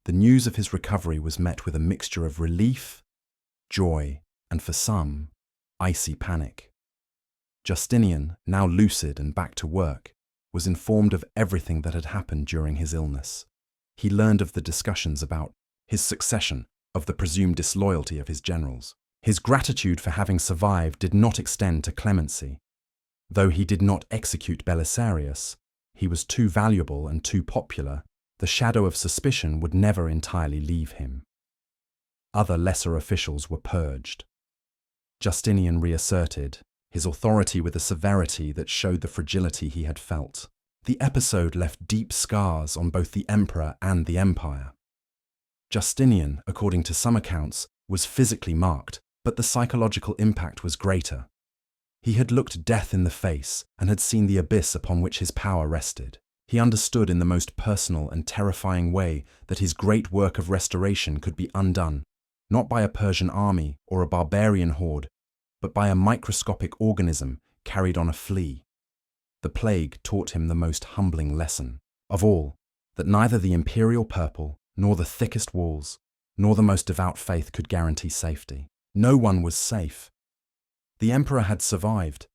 The news of his recovery was met with a mixture of relief, joy, and for some, icy panic. Justinian, now lucid and back to work, was informed of everything that had happened during his illness. He learned of the discussions about his succession, of the presumed disloyalty of his generals. His gratitude for having survived did not extend to clemency. Though he did not execute Belisarius, he was too valuable and too popular. The shadow of suspicion would never entirely leave him. Other lesser officials were purged. Justinian reasserted his authority with a severity that showed the fragility he had felt. The episode left deep scars on both the emperor and the empire. Justinian, according to some accounts, was physically marked, but the psychological impact was greater. He had looked death in the face and had seen the abyss upon which his power rested. He understood in the most personal and terrifying way that his great work of restoration could be undone, not by a Persian army or a barbarian horde, but by a microscopic organism carried on a flea. The plague taught him the most humbling lesson of all, that neither the imperial purple, nor the thickest walls, nor the most devout faith could guarantee safety. No one was safe. The emperor had survived,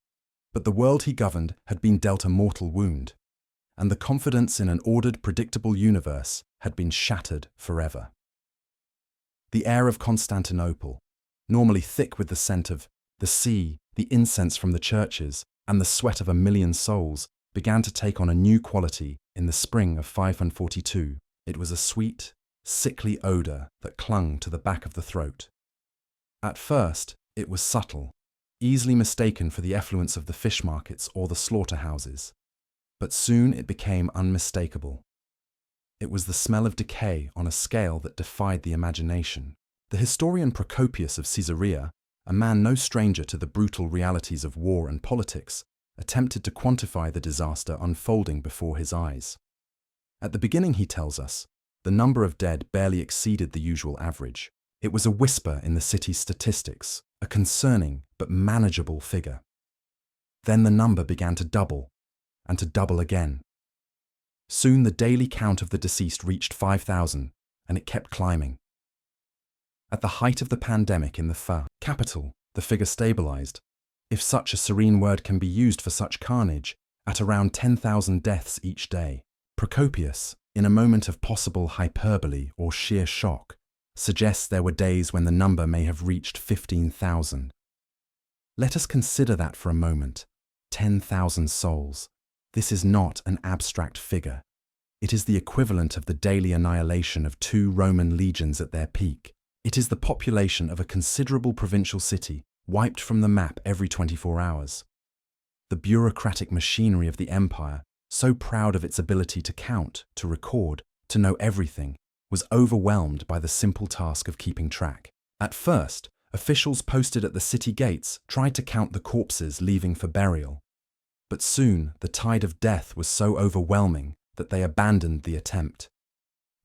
but the world he governed had been dealt a mortal wound, and the confidence in an ordered, predictable universe had been shattered forever. The air of Constantinople, normally thick with the scent of the sea, the incense from the churches, and the sweat of 1,000,000 souls, began to take on a new quality in the spring of 542. It was a sweet, sickly odour that clung to the back of the throat. At first, it was subtle, easily mistaken for the effluence of the fish markets or the slaughterhouses. But soon it became unmistakable. It was the smell of decay on a scale that defied the imagination. The historian Procopius of Caesarea, a man no stranger to the brutal realities of war and politics, attempted to quantify the disaster unfolding before his eyes. At the beginning, he tells us, the number of dead barely exceeded the usual average. It was a whisper in the city's statistics, a concerning but manageable figure. Then the number began to double, and to double again. Soon the daily count of the deceased reached 5,000, and it kept climbing. At the height of the pandemic in the capital, the figure stabilized, if such a serene word can be used for such carnage, at around 10,000 deaths each day. Procopius, in a moment of possible hyperbole or sheer shock, suggests there were days when the number may have reached 15,000. Let us consider that for a moment. 10,000 souls. This is not an abstract figure. It is the equivalent of the daily annihilation of 2 Roman legions at their peak. It is the population of a considerable provincial city, wiped from the map every 24 hours. The bureaucratic machinery of the empire, so proud of its ability to count, to record, to know everything, was overwhelmed by the simple task of keeping track. At first, officials posted at the city gates tried to count the corpses leaving for burial. But soon the tide of death was so overwhelming that they abandoned the attempt.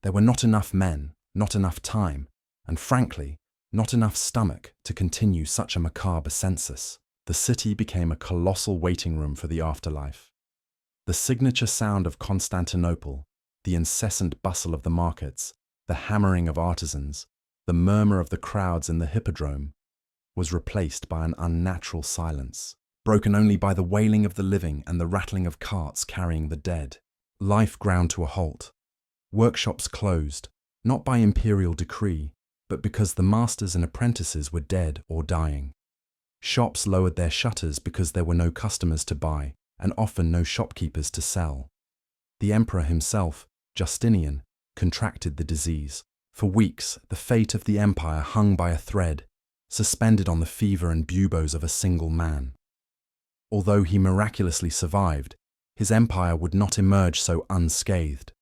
There were not enough men, not enough time, and frankly, not enough stomach to continue such a macabre census. The city became a colossal waiting room for the afterlife. The signature sound of Constantinople, the incessant bustle of the markets, the hammering of artisans, the murmur of the crowds in the hippodrome, was replaced by an unnatural silence, broken only by the wailing of the living and the rattling of carts carrying the dead. Life ground to a halt. Workshops closed, not by imperial decree, but because the masters and apprentices were dead or dying. Shops lowered their shutters because there were no customers to buy, and often no shopkeepers to sell. The emperor himself, Justinian, contracted the disease. For weeks, the fate of the empire hung by a thread, suspended on the fever and buboes of a single man. Although he miraculously survived, his empire would not emerge so unscathed.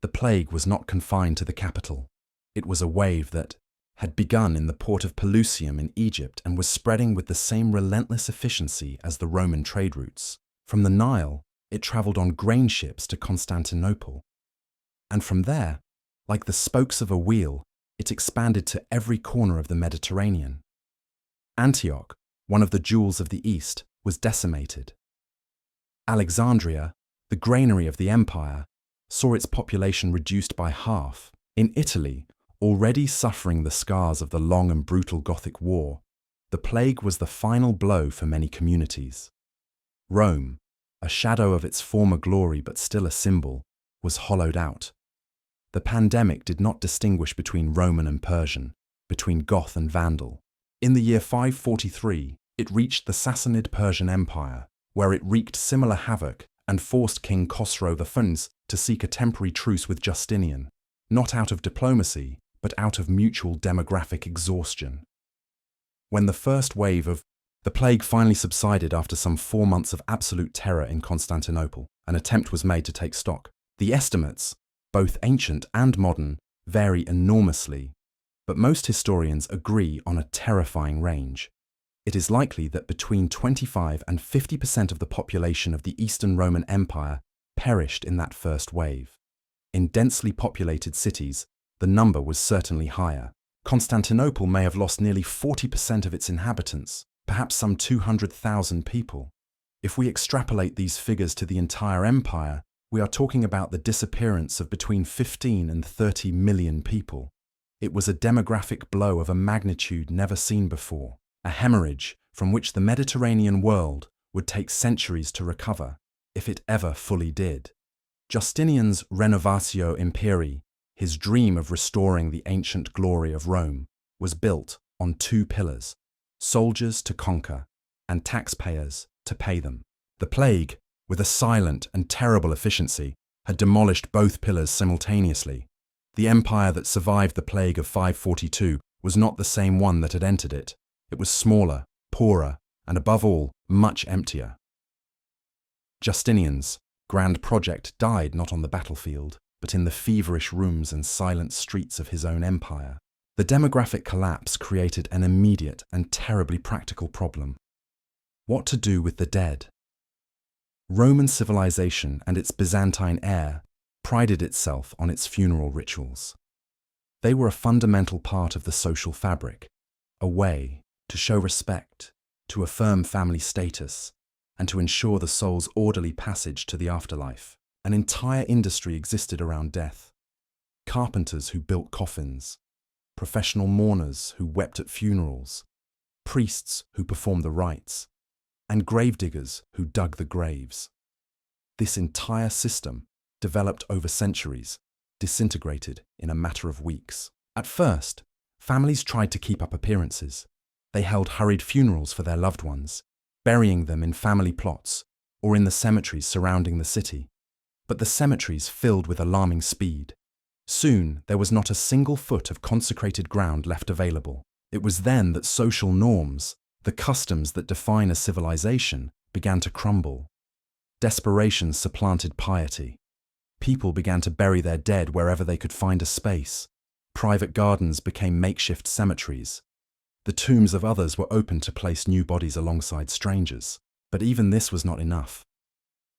The plague was not confined to the capital. It was a wave that had begun in the port of Pelusium in Egypt and was spreading with the same relentless efficiency as the Roman trade routes. From the Nile, it travelled on grain ships to Constantinople. And from there, like the spokes of a wheel, it expanded to every corner of the Mediterranean. Antioch, one of the jewels of the East, was decimated. Alexandria, the granary of the empire, saw its population reduced by half. In Italy, already suffering the scars of the long and brutal Gothic War, the plague was the final blow for many communities. Rome, a shadow of its former glory but still a symbol, was hollowed out. The pandemic did not distinguish between Roman and Persian, between Goth and Vandal. In the year 543, it reached the Sassanid Persian Empire, where it wreaked similar havoc and forced King Khosrow I to seek a temporary truce with Justinian, not out of diplomacy, but out of mutual demographic exhaustion. When the first wave of the plague finally subsided after some 4 months of absolute terror in Constantinople, an attempt was made to take stock. The estimates, both ancient and modern, vary enormously, but most historians agree on a terrifying range. It is likely that between 25 and 50% of the population of the Eastern Roman Empire perished in that first wave. In densely populated cities, the number was certainly higher. Constantinople may have lost nearly 40% of its inhabitants, perhaps some 200,000 people. If we extrapolate these figures to the entire empire, we are talking about the disappearance of between 15 and 30 million people. It was a demographic blow of a magnitude never seen before, a hemorrhage from which the Mediterranean world would take centuries to recover, if it ever fully did. Justinian's Renovatio Imperii, his dream of restoring the ancient glory of Rome, was built on 2 pillars: soldiers to conquer and taxpayers to pay them. The plague, with a silent and terrible efficiency, had demolished both pillars simultaneously. The empire that survived the plague of 542 was not the same one that had entered it. It was smaller, poorer, and above all, much emptier. Justinian's grand project died not on the battlefield, but in the feverish rooms and silent streets of his own empire. The demographic collapse created an immediate and terribly practical problem. What to do with the dead? Roman civilization and its Byzantine heir prided itself on its funeral rituals. They were a fundamental part of the social fabric, a way to show respect, to affirm family status, and to ensure the soul's orderly passage to the afterlife. An entire industry existed around death. Carpenters who built coffins, professional mourners who wept at funerals, priests who performed the rites, and gravediggers who dug the graves. This entire system, developed over centuries, disintegrated in a matter of weeks. At first, families tried to keep up appearances. They held hurried funerals for their loved ones, burying them in family plots or in the cemeteries surrounding the city. But the cemeteries filled with alarming speed. Soon, there was not a single foot of consecrated ground left available. It was then that social norms, the customs that define a civilization, began to crumble. Desperation supplanted piety. People began to bury their dead wherever they could find a space. Private gardens became makeshift cemeteries. The tombs of others were opened to place new bodies alongside strangers. But even this was not enough.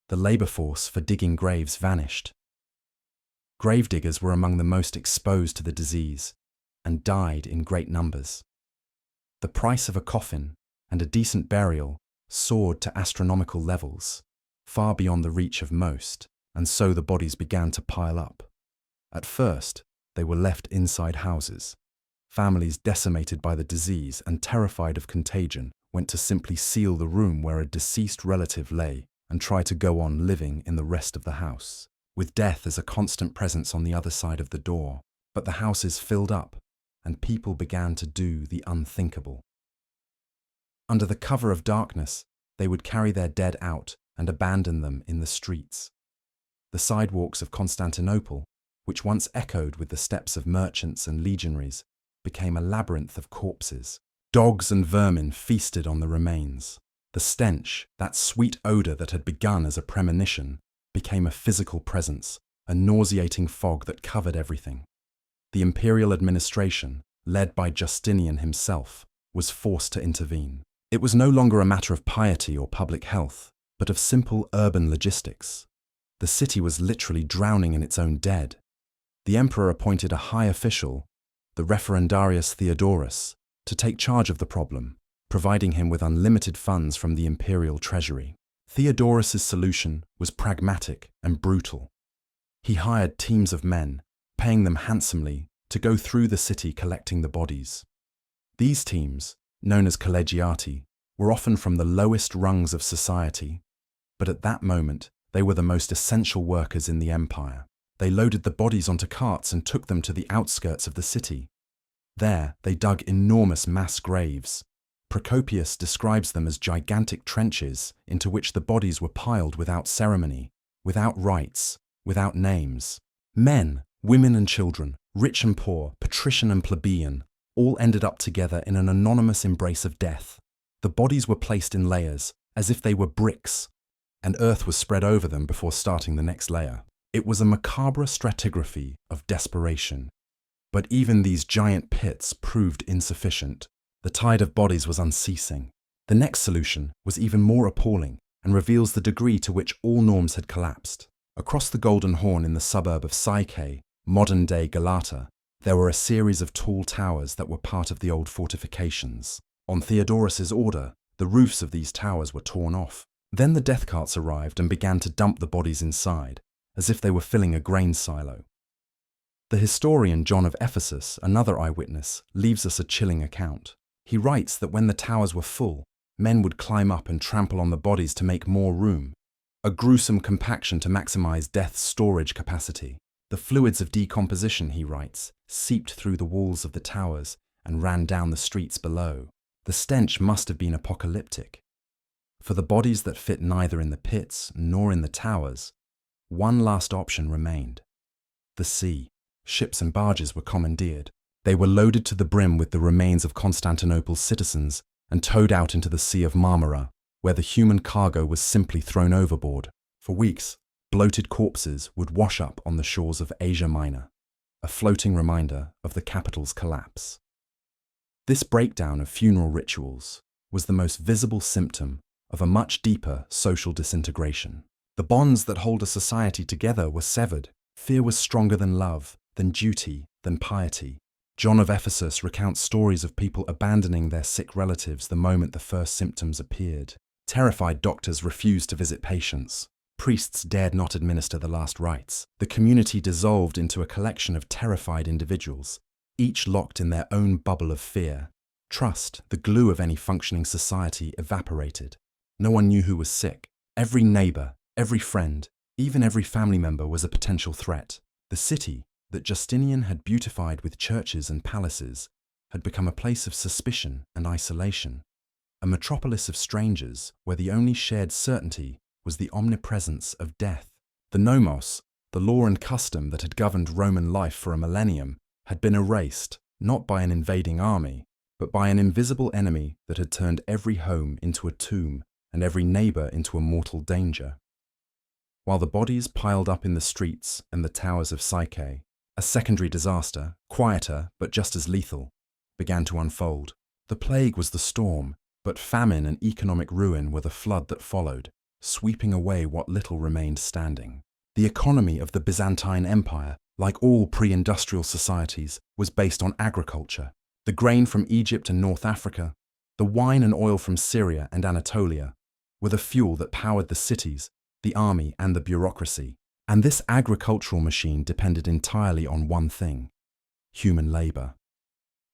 The labor force for digging graves vanished. Gravediggers were among the most exposed to the disease and died in great numbers. The price of a coffin and a decent burial soared to astronomical levels, far beyond the reach of most, and so the bodies began to pile up. At first, they were left inside houses. Families decimated by the disease and terrified of contagion went to simply seal the room where a deceased relative lay and try to go on living in the rest of the house, with death as a constant presence on the other side of the door. But the houses filled up, and people began to do the unthinkable. Under the cover of darkness, they would carry their dead out and abandon them in the streets. The sidewalks of Constantinople, which once echoed with the steps of merchants and legionaries, became a labyrinth of corpses. Dogs and vermin feasted on the remains. The stench, that sweet odor that had begun as a premonition, became a physical presence, a nauseating fog that covered everything. The imperial administration, led by Justinian himself, was forced to intervene. It was no longer a matter of piety or public health, but of simple urban logistics. The city was literally drowning in its own dead. The emperor appointed a high official, the referendarius Theodorus, to take charge of the problem, providing him with unlimited funds from the imperial treasury. Theodorus's solution was pragmatic and brutal. He hired teams of men, paying them handsomely, to go through the city collecting the bodies. These teams, known as collegiati, were often from the lowest rungs of society, but at that moment they were the most essential workers in the empire. They loaded the bodies onto carts and took them to the outskirts of the city. There, they dug enormous mass graves. Procopius describes them as gigantic trenches into which the bodies were piled without ceremony, without rites, without names. Men, women and children, rich and poor, patrician and plebeian, all ended up together in an anonymous embrace of death. The bodies were placed in layers, as if they were bricks, and earth was spread over them before starting the next layer. It was a macabre stratigraphy of desperation. But even these giant pits proved insufficient. The tide of bodies was unceasing. The next solution was even more appalling and reveals the degree to which all norms had collapsed. Across the Golden Horn in the suburb of Psyche, modern-day Galata, there were a series of tall towers that were part of the old fortifications. On Theodorus's order, the roofs of these towers were torn off. Then the death carts arrived and began to dump the bodies inside, as if they were filling a grain silo. The historian John of Ephesus, another eyewitness, leaves us a chilling account. He writes that when the towers were full, men would climb up and trample on the bodies to make more room, a gruesome compaction to maximize death's storage capacity. The fluids of decomposition, he writes, seeped through the walls of the towers and ran down the streets below. The stench must have been apocalyptic. For the bodies that fit neither in the pits nor in the towers, one last option remained: the sea. Ships and barges were commandeered. They were loaded to the brim with the remains of Constantinople's citizens and towed out into the Sea of Marmara, where the human cargo was simply thrown overboard. For weeks, bloated corpses would wash up on the shores of Asia Minor, a floating reminder of the capital's collapse. This breakdown of funeral rituals was the most visible symptom of a much deeper social disintegration. The bonds that hold a society together were severed. Fear was stronger than love, than duty, than piety. John of Ephesus recounts stories of people abandoning their sick relatives the moment the first symptoms appeared. Terrified doctors refused to visit patients. Priests dared not administer the last rites. The community dissolved into a collection of terrified individuals, each locked in their own bubble of fear. Trust, the glue of any functioning society, evaporated. No one knew who was sick. Every neighbor, every friend, even every family member was a potential threat. The city, that Justinian had beautified with churches and palaces, had become a place of suspicion and isolation, a metropolis of strangers where the only shared certainty was the omnipresence of death. The nomos, the law and custom that had governed Roman life for a millennium, had been erased, not by an invading army, but by an invisible enemy that had turned every home into a tomb and every neighbor into a mortal danger. While the bodies piled up in the streets and the towers of Psyche, a secondary disaster, quieter but just as lethal, began to unfold. The plague was the storm, but famine and economic ruin were the flood that followed, sweeping away what little remained standing. The economy of the Byzantine Empire, like all pre-industrial societies, was based on agriculture. The grain from Egypt and North Africa, the wine and oil from Syria and Anatolia, were the fuel that powered the cities, the army and the bureaucracy. And this agricultural machine depended entirely on one thing: human labor.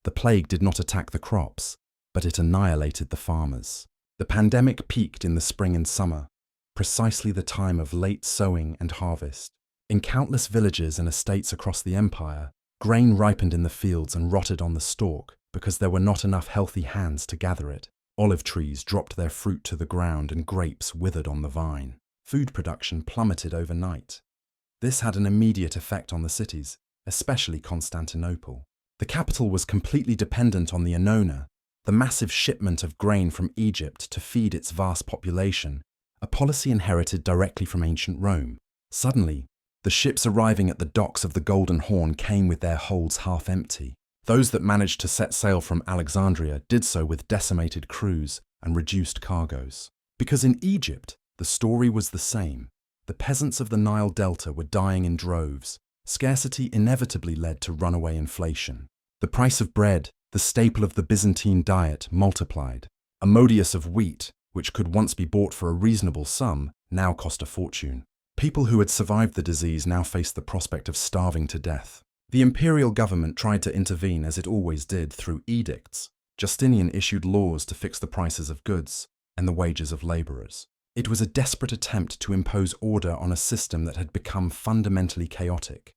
The plague did not attack the crops, but it annihilated the farmers. The pandemic peaked in the spring and summer, precisely the time of late sowing and harvest. In countless villages and estates across the empire, grain ripened in the fields and rotted on the stalk because there were not enough healthy hands to gather it. Olive trees dropped their fruit to the ground and grapes withered on the vine. Food production plummeted overnight. This had an immediate effect on the cities, especially Constantinople. The capital was completely dependent on the annona, the massive shipment of grain from Egypt to feed its vast population, a policy inherited directly from ancient Rome. Suddenly, the ships arriving at the docks of the Golden Horn came with their holds half empty. Those that managed to set sail from Alexandria did so with decimated crews and reduced cargoes. Because in Egypt, the story was the same. The peasants of the Nile Delta were dying in droves. Scarcity inevitably led to runaway inflation. The price of bread, the staple of the Byzantine diet, multiplied. A modius of wheat, which could once be bought for a reasonable sum, now cost a fortune. People who had survived the disease now faced the prospect of starving to death. The imperial government tried to intervene as it always did through edicts. Justinian issued laws to fix the prices of goods and the wages of laborers. It was a desperate attempt to impose order on a system that had become fundamentally chaotic.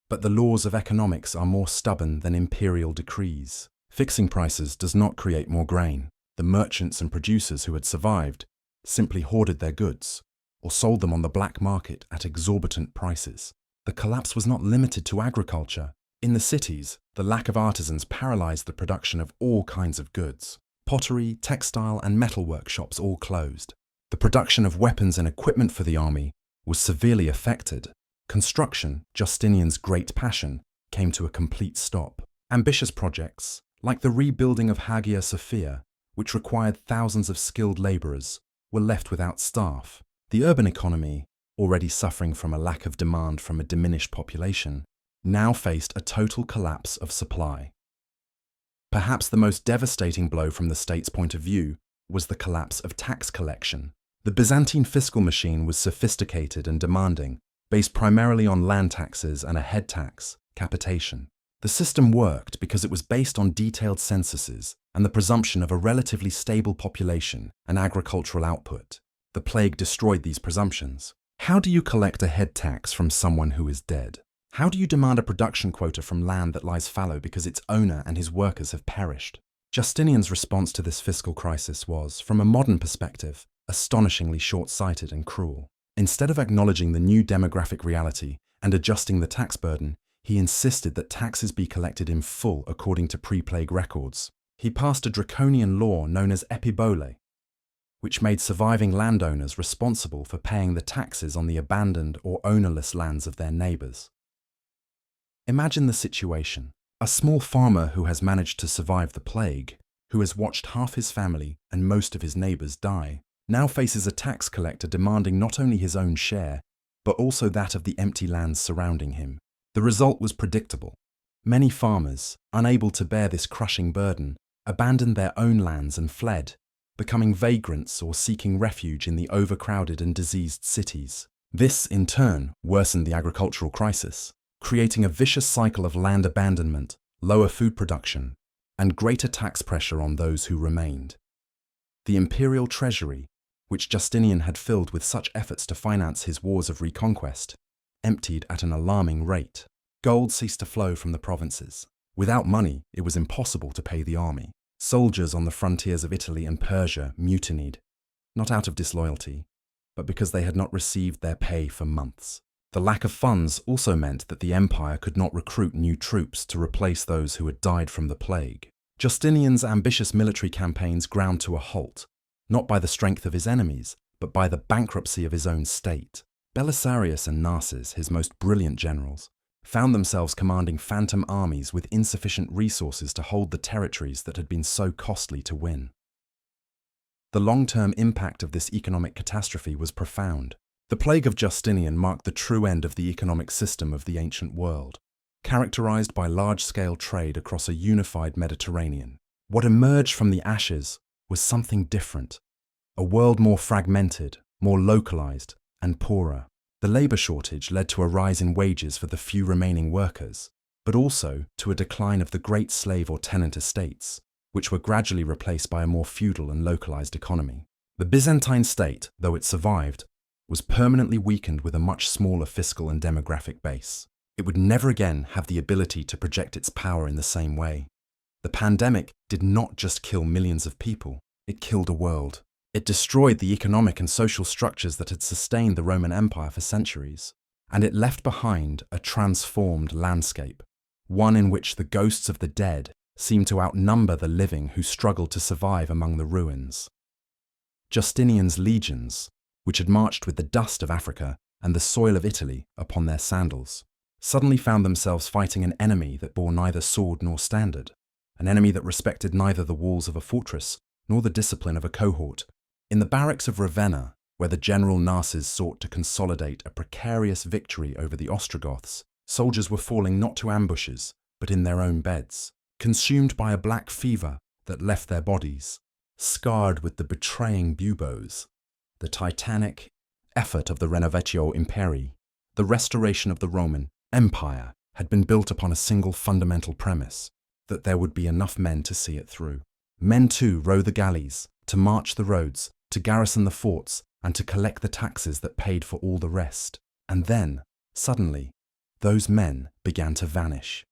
But the laws of economics are more stubborn than imperial decrees. Fixing prices does not create more grain. The merchants and producers who had survived simply hoarded their goods or sold them on the black market at exorbitant prices. The collapse was not limited to agriculture. In the cities, the lack of artisans paralyzed the production of all kinds of goods. Pottery, textile, and metal workshops all closed. The production of weapons and equipment for the army was severely affected. Construction, Justinian's great passion, came to a complete stop. Ambitious projects, like the rebuilding of Hagia Sophia, which required thousands of skilled laborers, were left without staff. The urban economy, already suffering from a lack of demand from a diminished population, now faced a total collapse of supply. Perhaps the most devastating blow from the state's point of view was the collapse of tax collection. The Byzantine fiscal machine was sophisticated and demanding, based primarily on land taxes and a head tax, capitation. The system worked because it was based on detailed censuses and the presumption of a relatively stable population and agricultural output. The plague destroyed these presumptions. How do you collect a head tax from someone who is dead? How do you demand a production quota from land that lies fallow because its owner and his workers have perished? Justinian's response to this fiscal crisis was, from a modern perspective, astonishingly short-sighted and cruel. Instead of acknowledging the new demographic reality and adjusting the tax burden, he insisted that taxes be collected in full according to pre-plague records. He passed a draconian law known as epibole, which made surviving landowners responsible for paying the taxes on the abandoned or ownerless lands of their neighbors. Imagine the situation. A small farmer who has managed to survive the plague, who has watched half his family and most of his neighbors die, now faces a tax collector demanding not only his own share, but also that of the empty lands surrounding him. The result was predictable. Many farmers, unable to bear this crushing burden, abandoned their own lands and fled, becoming vagrants or seeking refuge in the overcrowded and diseased cities. This, in turn, worsened the agricultural crisis, creating a vicious cycle of land abandonment, lower food production, and greater tax pressure on those who remained. The imperial treasury, which Justinian had filled with such efforts to finance his wars of reconquest, emptied at an alarming rate. Gold ceased to flow from the provinces. Without money, it was impossible to pay the army. Soldiers on the frontiers of Italy and Persia mutinied, not out of disloyalty, but because they had not received their pay for months. The lack of funds also meant that the empire could not recruit new troops to replace those who had died from the plague. Justinian's ambitious military campaigns ground to a halt, not by the strength of his enemies, but by the bankruptcy of his own state. Belisarius and Narses, his most brilliant generals, found themselves commanding phantom armies with insufficient resources to hold the territories that had been so costly to win. The long-term impact of this economic catastrophe was profound. The plague of Justinian marked the true end of the economic system of the ancient world, characterized by large-scale trade across a unified Mediterranean. What emerged from the ashes was something different, a world more fragmented, more localized, and poorer. The labor shortage led to a rise in wages for the few remaining workers, but also to a decline of the great slave or tenant estates, which were gradually replaced by a more feudal and localized economy. The Byzantine state, though it survived, was permanently weakened with a much smaller fiscal and demographic base. It would never again have the ability to project its power in the same way. The pandemic did not just kill millions of people, it killed a world. It destroyed the economic and social structures that had sustained the Roman Empire for centuries. and it left behind a transformed landscape, one in which the ghosts of the dead seemed to outnumber the living who struggled to survive among the ruins. Justinian's legions, which had marched with the dust of Africa and the soil of Italy upon their sandals, suddenly found themselves fighting an enemy that bore neither sword nor standard, an enemy that respected neither the walls of a fortress nor the discipline of a cohort. In the barracks of Ravenna, where the general Narses sought to consolidate a precarious victory over the Ostrogoths, soldiers were falling not to ambushes, but in their own beds, consumed by a black fever that left their bodies scarred with the betraying buboes. The titanic effort of the Renovatio Imperii, the restoration of the Roman Empire, had been built upon a single fundamental premise, that there would be enough men to see it through. Men to row the galleys, to march the roads, to garrison the forts, and to collect the taxes that paid for all the rest. And then, suddenly, those men began to vanish.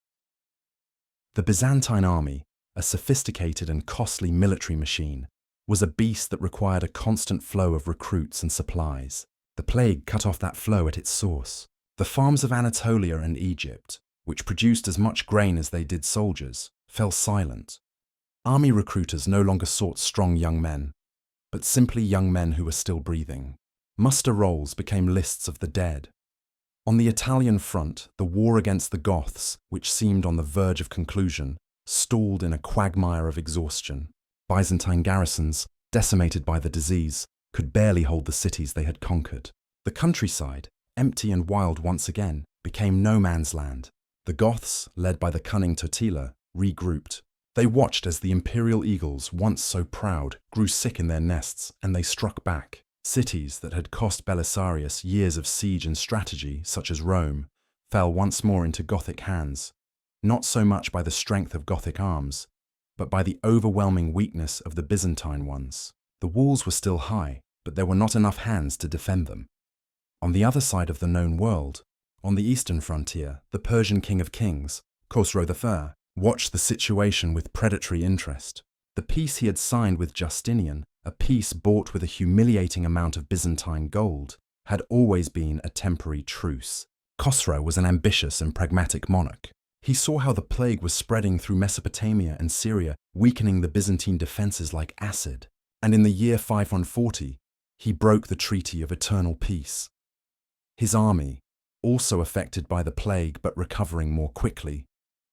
The Byzantine army, a sophisticated and costly military machine, was a beast that required a constant flow of recruits and supplies. The plague cut off that flow at its source. The farms of Anatolia and Egypt, which produced as much grain as they did soldiers, fell silent. Army recruiters no longer sought strong young men, but simply young men who were still breathing. Muster rolls became lists of the dead. On the Italian front, the war against the Goths, which seemed on the verge of conclusion, stalled in a quagmire of exhaustion. Byzantine garrisons, decimated by the disease, could barely hold the cities they had conquered. The countryside, empty and wild once again, became no man's land. The Goths, led by the cunning Totila, regrouped. They watched as the Imperial eagles, once so proud, grew sick in their nests, and they struck back. Cities that had cost Belisarius years of siege and strategy, such as Rome, fell once more into Gothic hands, not so much by the strength of Gothic arms, but by the overwhelming weakness of the Byzantine ones. The walls were still high, but there were not enough hands to defend them. On the other side of the known world, on the eastern frontier, the Persian king of kings, Khosrow I, watched the situation with predatory interest. The peace he had signed with Justinian, a peace bought with a humiliating amount of Byzantine gold, had always been a temporary truce. Khosrow was an ambitious and pragmatic monarch. He saw how the plague was spreading through Mesopotamia and Syria, weakening the Byzantine defences like acid. And in the year 540, he broke the treaty of eternal peace. His army, also affected by the plague but recovering more quickly,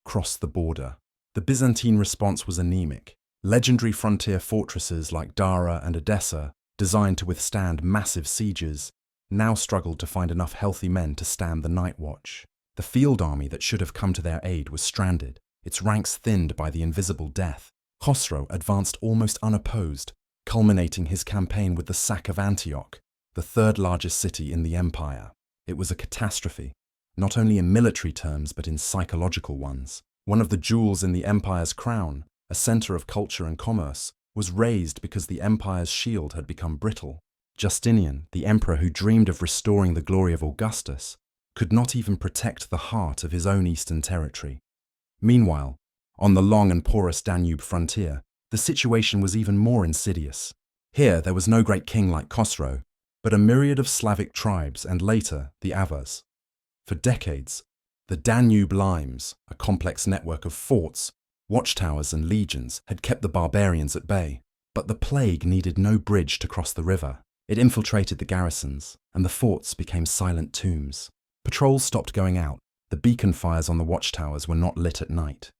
crossed the border. The Byzantine response was anemic. Legendary frontier fortresses like Dara and Edessa, designed to withstand massive sieges, now struggled to find enough healthy men to stand the night watch. The field army that should have come to their aid was stranded, its ranks thinned by the invisible death. Khosrow advanced almost unopposed, culminating his campaign with the sack of Antioch, the third largest city in the empire. It was a catastrophe, not only in military terms but in psychological ones. One of the jewels in the empire's crown, a center of culture and commerce, was razed because the empire's shield had become brittle. Justinian, the emperor who dreamed of restoring the glory of Augustus, could not even protect the heart of his own eastern territory. Meanwhile, on the long and porous Danube frontier, the situation was even more insidious. Here there was no great king like Khosrow, but a myriad of Slavic tribes and later the Avars. For decades, the Danube limes, a complex network of forts, watchtowers and legions, had kept the barbarians at bay. But the plague needed no bridge to cross the river. It infiltrated the garrisons, and the forts became silent tombs. Patrols stopped going out. The beacon fires on the watchtowers were not lit at night.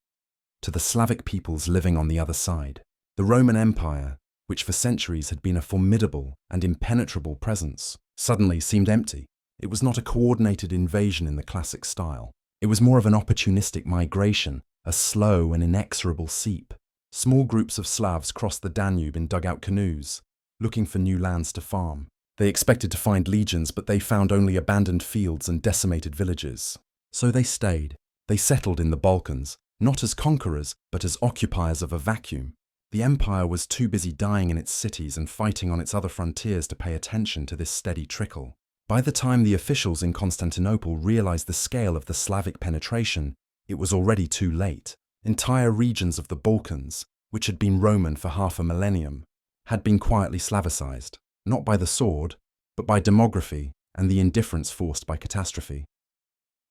To the Slavic peoples living on the other side, the Roman Empire, which for centuries had been a formidable and impenetrable presence, suddenly seemed empty. It was not a coordinated invasion in the classic style. It was more of an opportunistic migration, a slow and inexorable seep. Small groups of Slavs crossed the Danube in dugout canoes, looking for new lands to farm. They expected to find legions, but they found only abandoned fields and decimated villages. So they stayed. They settled in the Balkans, not as conquerors, but as occupiers of a vacuum. The empire was too busy dying in its cities and fighting on its other frontiers to pay attention to this steady trickle. By the time the officials in Constantinople realized the scale of the Slavic penetration, it was already too late. Entire regions of the Balkans, which had been Roman for half a millennium, had been quietly Slavicized, not by the sword, but by demography and the indifference forced by catastrophe.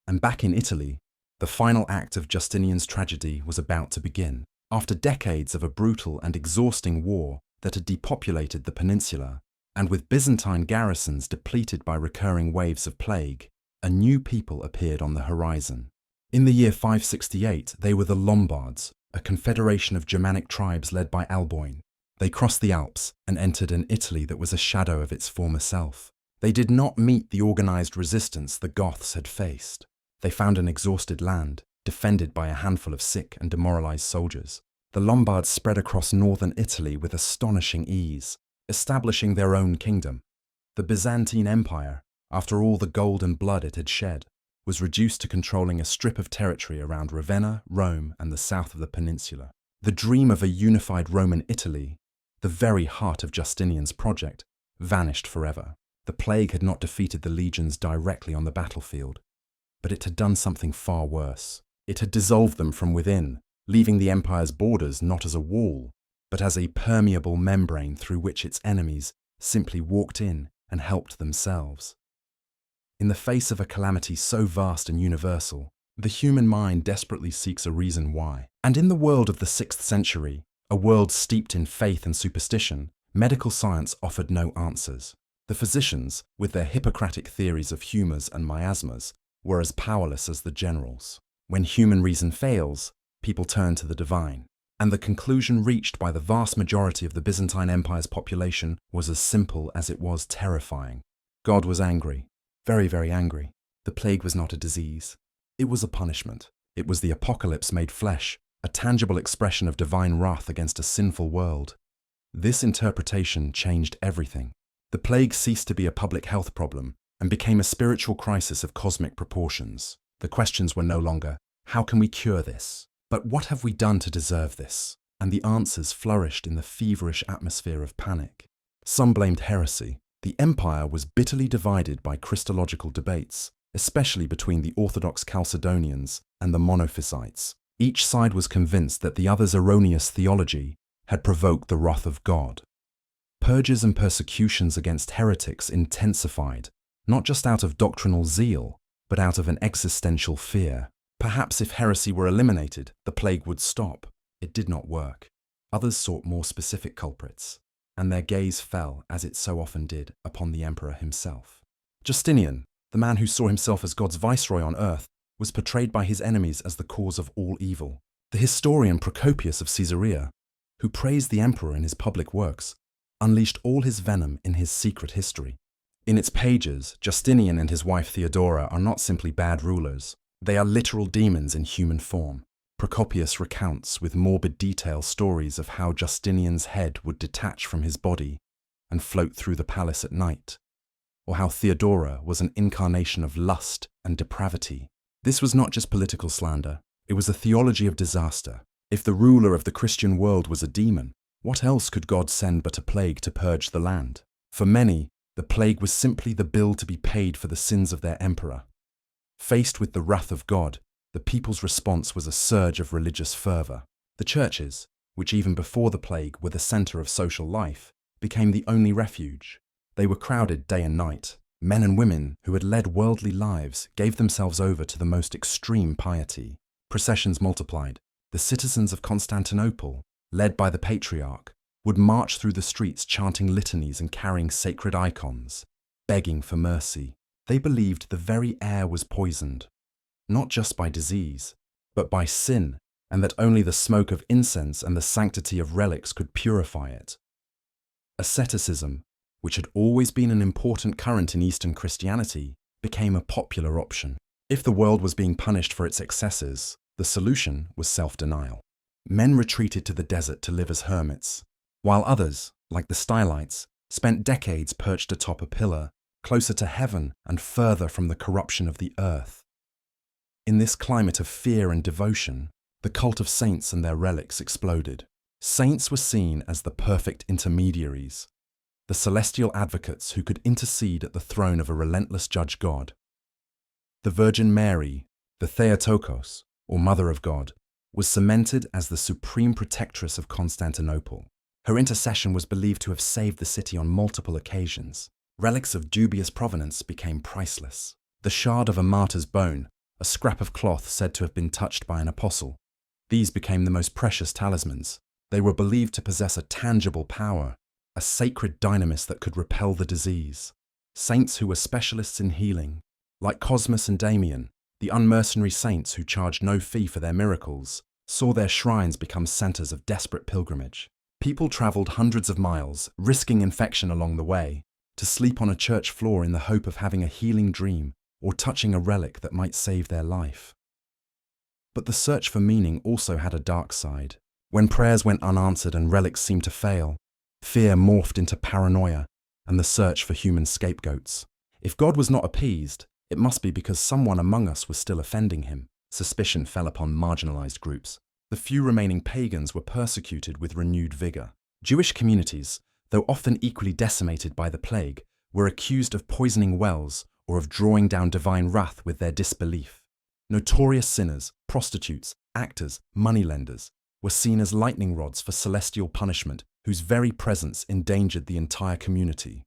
And back in Italy, the final act of Justinian's tragedy was about to begin. After decades of a brutal and exhausting war that had depopulated the peninsula, and with Byzantine garrisons depleted by recurring waves of plague, a new people appeared on the horizon. In the year 568, they were the Lombards, a confederation of Germanic tribes led by Alboin. They crossed the Alps and entered an Italy that was a shadow of its former self. They did not meet the organized resistance the Goths had faced. They found an exhausted land, defended by a handful of sick and demoralized soldiers. The Lombards spread across northern Italy with astonishing ease, establishing their own kingdom. The Byzantine Empire, after all the gold and blood it had shed, was reduced to controlling a strip of territory around Ravenna, Rome, and the south of the peninsula. The dream of a unified Roman Italy, the very heart of Justinian's project, vanished forever. The plague had not defeated the legions directly on the battlefield, but it had done something far worse. It had dissolved them from within, leaving the empire's borders not as a wall, but as a permeable membrane through which its enemies simply walked in and helped themselves. In the face of a calamity so vast and universal, the human mind desperately seeks a reason why. And in the world of the 6th century, a world steeped in faith and superstition, medical science offered no answers. The physicians, with their Hippocratic theories of humours and miasmas, were as powerless as the generals. When human reason fails, people turn to the divine. And the conclusion reached by the vast majority of the Byzantine Empire's population was as simple as it was terrifying. God was angry, very, very angry. The plague was not a disease. It was a punishment. It was the apocalypse made flesh, a tangible expression of divine wrath against a sinful world. This interpretation changed everything. The plague ceased to be a public health problem and became a spiritual crisis of cosmic proportions. The questions were no longer, how can we cure this? But what have we done to deserve this? And the answers flourished in the feverish atmosphere of panic. Some blamed heresy. The empire was bitterly divided by Christological debates, especially between the Orthodox Chalcedonians and the Monophysites. Each side was convinced that the other's erroneous theology had provoked the wrath of God. Purges and persecutions against heretics intensified, not just out of doctrinal zeal, but out of an existential fear. Perhaps if heresy were eliminated, the plague would stop. It did not work. Others sought more specific culprits, and their gaze fell, as it so often did, upon the emperor himself. Justinian, the man who saw himself as God's viceroy on earth, was portrayed by his enemies as the cause of all evil. The historian Procopius of Caesarea, who praised the emperor in his public works, unleashed all his venom in his secret history. In its pages, Justinian and his wife Theodora are not simply bad rulers. They are literal demons in human form. Procopius recounts with morbid detail stories of how Justinian's head would detach from his body and float through the palace at night, or how Theodora was an incarnation of lust and depravity. This was not just political slander, it was a theology of disaster. If the ruler of the Christian world was a demon, what else could God send but a plague to purge the land? For many, the plague was simply the bill to be paid for the sins of their emperor. Faced with the wrath of God, the people's response was a surge of religious fervor. The churches, which even before the plague were the center of social life, became the only refuge. They were crowded day and night. Men and women who had led worldly lives gave themselves over to the most extreme piety. Processions multiplied. The citizens of Constantinople, led by the Patriarch, would march through the streets chanting litanies and carrying sacred icons, begging for mercy. They believed the very air was poisoned, not just by disease, but by sin, and that only the smoke of incense and the sanctity of relics could purify it. Asceticism, which had always been an important current in Eastern Christianity, became a popular option. If the world was being punished for its excesses, the solution was self-denial. Men retreated to the desert to live as hermits, while others, like the Stylites, spent decades perched atop a pillar, closer to heaven and further from the corruption of the earth. In this climate of fear and devotion, the cult of saints and their relics exploded. Saints were seen as the perfect intermediaries, the celestial advocates who could intercede at the throne of a relentless judge God. The Virgin Mary, the Theotokos, or Mother of God, was cemented as the supreme protectress of Constantinople. Her intercession was believed to have saved the city on multiple occasions. Relics of dubious provenance became priceless. The shard of a martyr's bone, a scrap of cloth said to have been touched by an apostle. These became the most precious talismans. They were believed to possess a tangible power, a sacred dynamis that could repel the disease. Saints who were specialists in healing, like Cosmas and Damian, the unmercenary saints who charged no fee for their miracles, saw their shrines become centers of desperate pilgrimage. People traveled hundreds of miles, risking infection along the way, to sleep on a church floor in the hope of having a healing dream or touching a relic that might save their life. But the search for meaning also had a dark side. When prayers went unanswered and relics seemed to fail, fear morphed into paranoia and the search for human scapegoats. If God was not appeased, it must be because someone among us was still offending him. Suspicion fell upon marginalized groups. The few remaining pagans were persecuted with renewed vigor. Jewish communities, though often equally decimated by the plague, were accused of poisoning wells or of drawing down divine wrath with their disbelief. Notorious sinners, prostitutes, actors, moneylenders were seen as lightning rods for celestial punishment whose very presence endangered the entire community.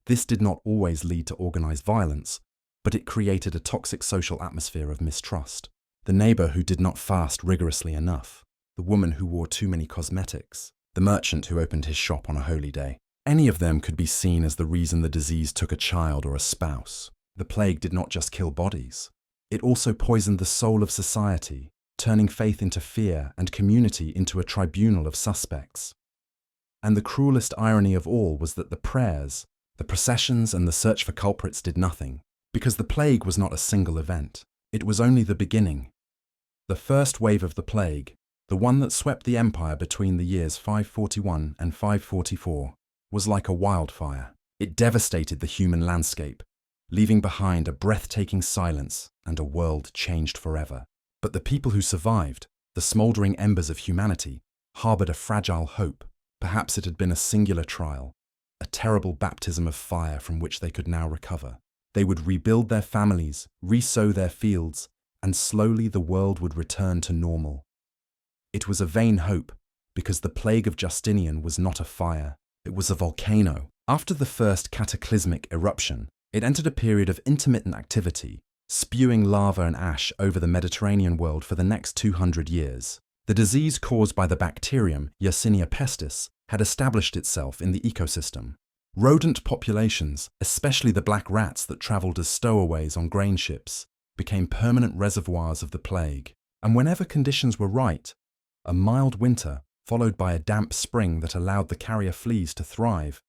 This did not always lead to organized violence, but it created a toxic social atmosphere of mistrust. The neighbor who did not fast rigorously enough, the woman who wore too many cosmetics, the merchant who opened his shop on a holy day. Any of them could be seen as the reason the disease took a child or a spouse. The plague did not just kill bodies. It also poisoned the soul of society, turning faith into fear and community into a tribunal of suspects. And the cruelest irony of all was that the prayers, the processions and the search for culprits did nothing, because the plague was not a single event. It was only the beginning. The first wave of the plague, the one that swept the empire between the years 541 and 544, was like a wildfire. It devastated the human landscape, leaving behind a breathtaking silence and a world changed forever. But the people who survived, the smouldering embers of humanity, harbored a fragile hope. Perhaps it had been a singular trial, a terrible baptism of fire from which they could now recover. They would rebuild their families, resow their fields, and slowly the world would return to normal. It was a vain hope, because the plague of Justinian was not a fire, it was a volcano. After the first cataclysmic eruption, it entered a period of intermittent activity, spewing lava and ash over the Mediterranean world for the next 200 years. The disease caused by the bacterium Yersinia pestis had established itself in the ecosystem. Rodent populations, especially the black rats that travelled as stowaways on grain ships, became permanent reservoirs of the plague. And whenever conditions were right, a mild winter, followed by a damp spring that allowed the carrier fleas to thrive,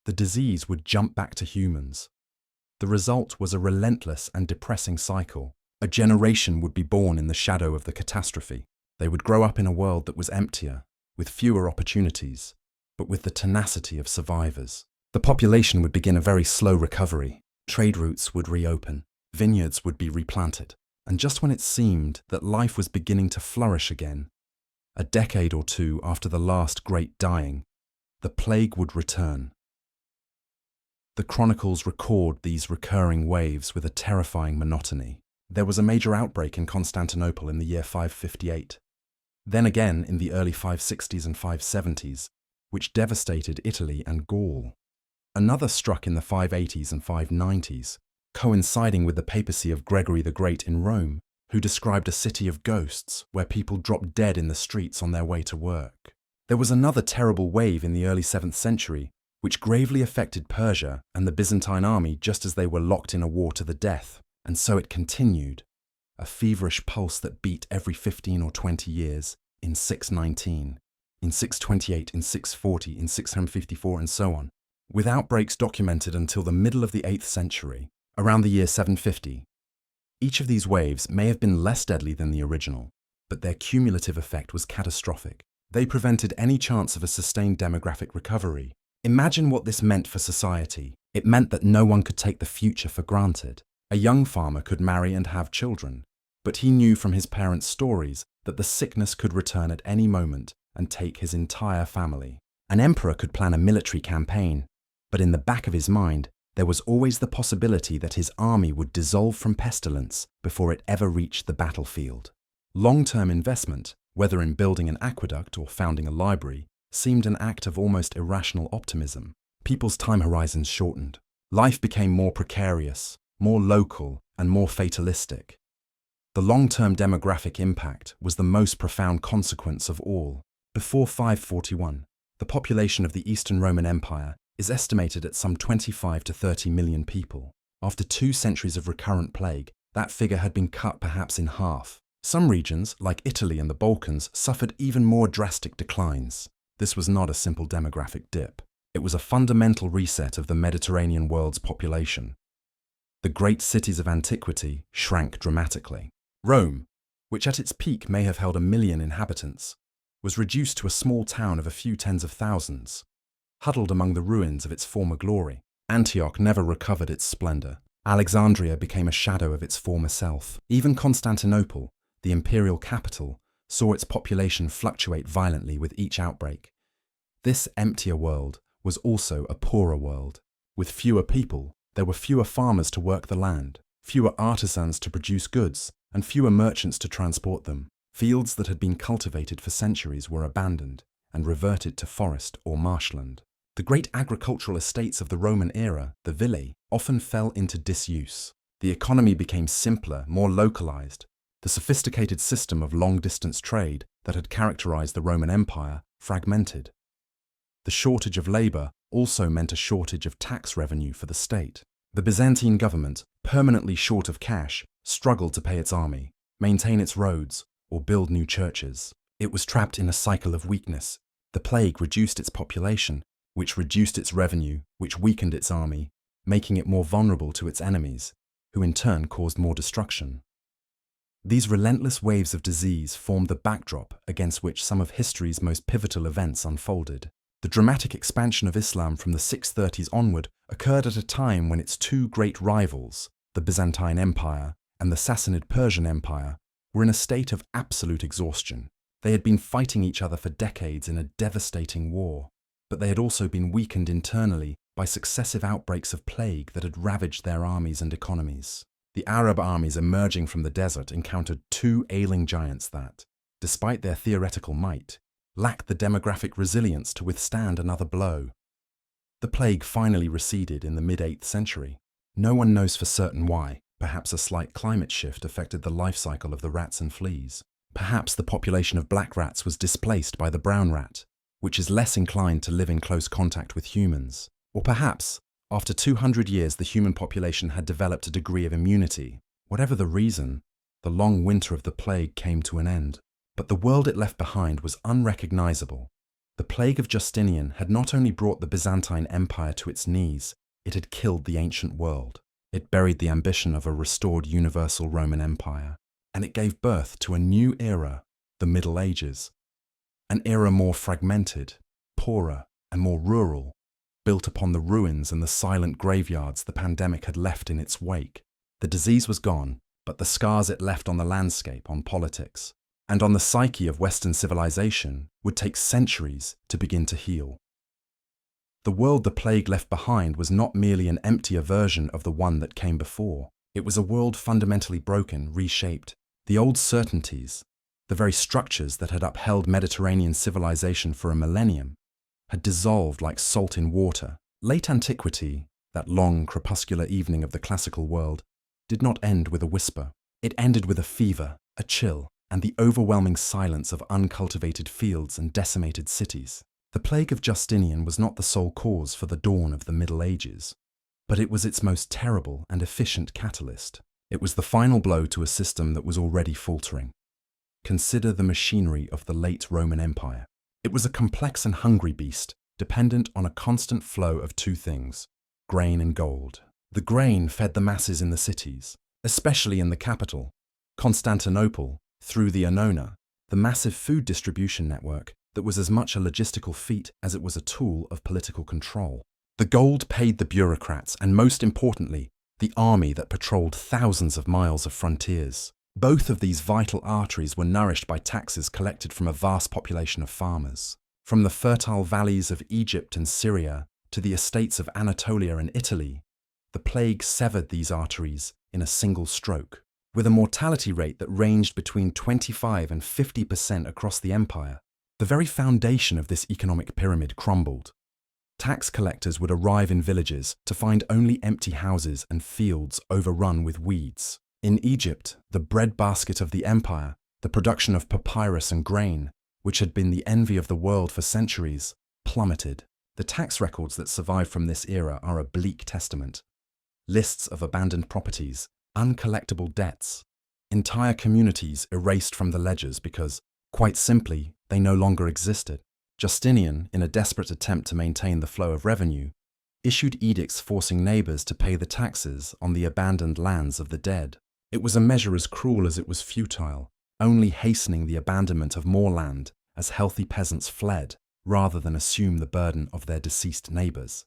the disease would jump back to humans. The result was a relentless and depressing cycle. A generation would be born in the shadow of the catastrophe. They would grow up in a world that was emptier, with fewer opportunities, but with the tenacity of survivors. The population would begin a very slow recovery. Trade routes would reopen, vineyards would be replanted, and just when it seemed that life was beginning to flourish again, a decade or two after the last great dying, the plague would return. The chronicles record these recurring waves with a terrifying monotony. There was a major outbreak in Constantinople in the year 558, then again in the early 560s and 570s, which devastated Italy and Gaul. Another struck in the 580s and 590s, coinciding with the papacy of Gregory the Great in Rome, who described a city of ghosts where people dropped dead in the streets on their way to work. There was another terrible wave in the early 7th century, which gravely affected Persia and the Byzantine army just as they were locked in a war to the death, and so it continued, a feverish pulse that beat every 15 or 20 years, in 619, in 628, in 640, in 654, and so on, with outbreaks documented until the middle of the 8th century, around the year 750. Each of these waves may have been less deadly than the original, but their cumulative effect was catastrophic. They prevented any chance of a sustained demographic recovery. Imagine what this meant for society. It meant that no one could take the future for granted. A young farmer could marry and have children, but he knew from his parents' stories that the sickness could return at any moment and take his entire family. An emperor could plan a military campaign, but in the back of his mind, there was always the possibility that his army would dissolve from pestilence before it ever reached the battlefield. Long-term investment, whether in building an aqueduct or founding a library, seemed an act of almost irrational optimism. People's time horizons shortened. Life became more precarious, more local, and more fatalistic. The long-term demographic impact was the most profound consequence of all. Before 541, the population of the Eastern Roman Empire is estimated at some 25 to 30 million people. After 2 centuries of recurrent plague, that figure had been cut perhaps in half. Some regions, like Italy and the Balkans, suffered even more drastic declines. This was not a simple demographic dip. It was a fundamental reset of the Mediterranean world's population. The great cities of antiquity shrank dramatically. Rome, which at its peak may have held 1 million inhabitants, was reduced to a small town of a few tens of thousands, huddled among the ruins of its former glory. Antioch never recovered its splendor. Alexandria became a shadow of its former self. Even Constantinople, the imperial capital, saw its population fluctuate violently with each outbreak. This emptier world was also a poorer world. With fewer people, there were fewer farmers to work the land, fewer artisans to produce goods, and fewer merchants to transport them. Fields that had been cultivated for centuries were abandoned and reverted to forest or marshland. The great agricultural estates of the Roman era, the villae, often fell into disuse. The economy became simpler, more localized. The sophisticated system of long-distance trade that had characterized the Roman Empire fragmented. The shortage of labor also meant a shortage of tax revenue for the state. The Byzantine government, permanently short of cash, struggled to pay its army, maintain its roads, or build new churches. It was trapped in a cycle of weakness. The plague reduced its population, which reduced its revenue, which weakened its army, making it more vulnerable to its enemies, who in turn caused more destruction. These relentless waves of disease formed the backdrop against which some of history's most pivotal events unfolded. The dramatic expansion of Islam from the 630s onward occurred at a time when its 2 great rivals, the Byzantine Empire and the Sassanid Persian Empire, were in a state of absolute exhaustion. They had been fighting each other for decades in a devastating war, but they had also been weakened internally by successive outbreaks of plague that had ravaged their armies and economies. The Arab armies emerging from the desert encountered 2 ailing giants that, despite their theoretical might, lacked the demographic resilience to withstand another blow. The plague finally receded in the mid-8th century. No one knows for certain why. Perhaps a slight climate shift affected the life cycle of the rats and fleas. Perhaps the population of black rats was displaced by the brown rat, which is less inclined to live in close contact with humans. Or perhaps, after 200 years, the human population had developed a degree of immunity. Whatever the reason, the long winter of the plague came to an end. But the world it left behind was unrecognizable. The plague of Justinian had not only brought the Byzantine Empire to its knees, it had killed the ancient world. It buried the ambition of a restored universal Roman Empire, and it gave birth to a new era, the Middle Ages. An era more fragmented, poorer, and more rural, built upon the ruins and the silent graveyards the pandemic had left in its wake. The disease was gone, but the scars it left on the landscape, on politics, and on the psyche of Western civilization would take centuries to begin to heal. The world the plague left behind was not merely an emptier version of the one that came before. It was a world fundamentally broken, reshaped. The old certainties, the very structures that had upheld Mediterranean civilization for a millennium, had dissolved like salt in water. Late antiquity, that long crepuscular evening of the classical world, did not end with a whisper. It ended with a fever, a chill, and the overwhelming silence of uncultivated fields and decimated cities. The plague of Justinian was not the sole cause for the dawn of the Middle Ages, but it was its most terrible and efficient catalyst. It was the final blow to a system that was already faltering. Consider the machinery of the late Roman Empire. It was a complex and hungry beast, dependent on a constant flow of 2 things, grain and gold. The grain fed the masses in the cities, especially in the capital, Constantinople, through the Annona, the massive food distribution network that was as much a logistical feat as it was a tool of political control. The gold paid the bureaucrats and, most importantly, the army that patrolled thousands of miles of frontiers. Both of these vital arteries were nourished by taxes collected from a vast population of farmers. From the fertile valleys of Egypt and Syria to the estates of Anatolia and Italy, the plague severed these arteries in a single stroke. With a mortality rate that ranged between 25 and 50% across the empire, the very foundation of this economic pyramid crumbled. Tax collectors would arrive in villages to find only empty houses and fields overrun with weeds. In Egypt, the breadbasket of the empire, the production of papyrus and grain, which had been the envy of the world for centuries, plummeted. The tax records that survive from this era are a bleak testament. Lists of abandoned properties, uncollectible debts, entire communities erased from the ledgers because, quite simply, they no longer existed. Justinian, in a desperate attempt to maintain the flow of revenue, issued edicts forcing neighbors to pay the taxes on the abandoned lands of the dead. It was a measure as cruel as it was futile, only hastening the abandonment of more land as healthy peasants fled, rather than assume the burden of their deceased neighbors.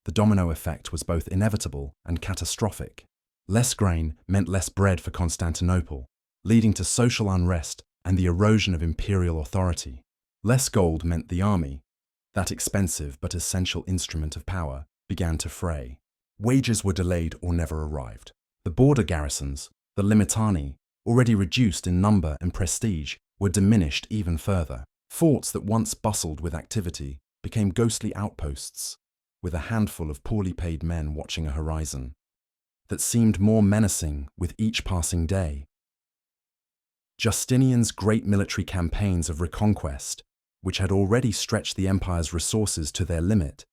The domino effect was both inevitable and catastrophic. Less grain meant less bread for Constantinople, leading to social unrest and the erosion of imperial authority. Less gold meant the army, that expensive but essential instrument of power, began to fray. Wages were delayed or never arrived. The border garrisons, the limitani, already reduced in number and prestige, were diminished even further. Forts that once bustled with activity became ghostly outposts, with a handful of poorly paid men watching a horizon that seemed more menacing with each passing day. Justinian's great military campaigns of reconquest, which had already stretched the empire's resources to their limit,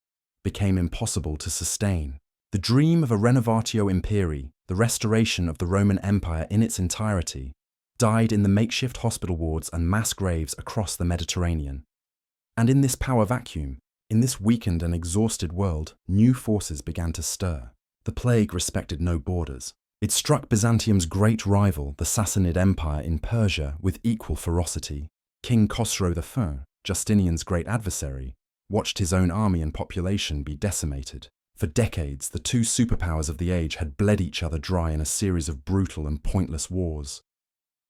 became impossible to sustain. The dream of a renovatio imperii, the restoration of the Roman Empire in its entirety, died in the makeshift hospital wards and mass graves across the Mediterranean. And in this power vacuum, in this weakened and exhausted world, new forces began to stir. The plague respected no borders. It struck Byzantium's great rival, the Sassanid Empire in Persia, with equal ferocity. King Khosrow I, Justinian's great adversary, watched his own army and population be decimated. For decades, the two superpowers of the age had bled each other dry in a series of brutal and pointless wars,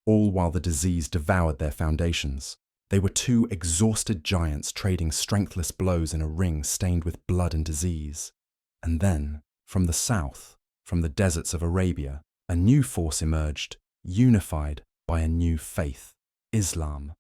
all while the disease devoured their foundations. They were two exhausted giants trading strengthless blows in a ring stained with blood and disease. And then, from the south, from the deserts of Arabia, a new force emerged, unified by a new faith, Islam.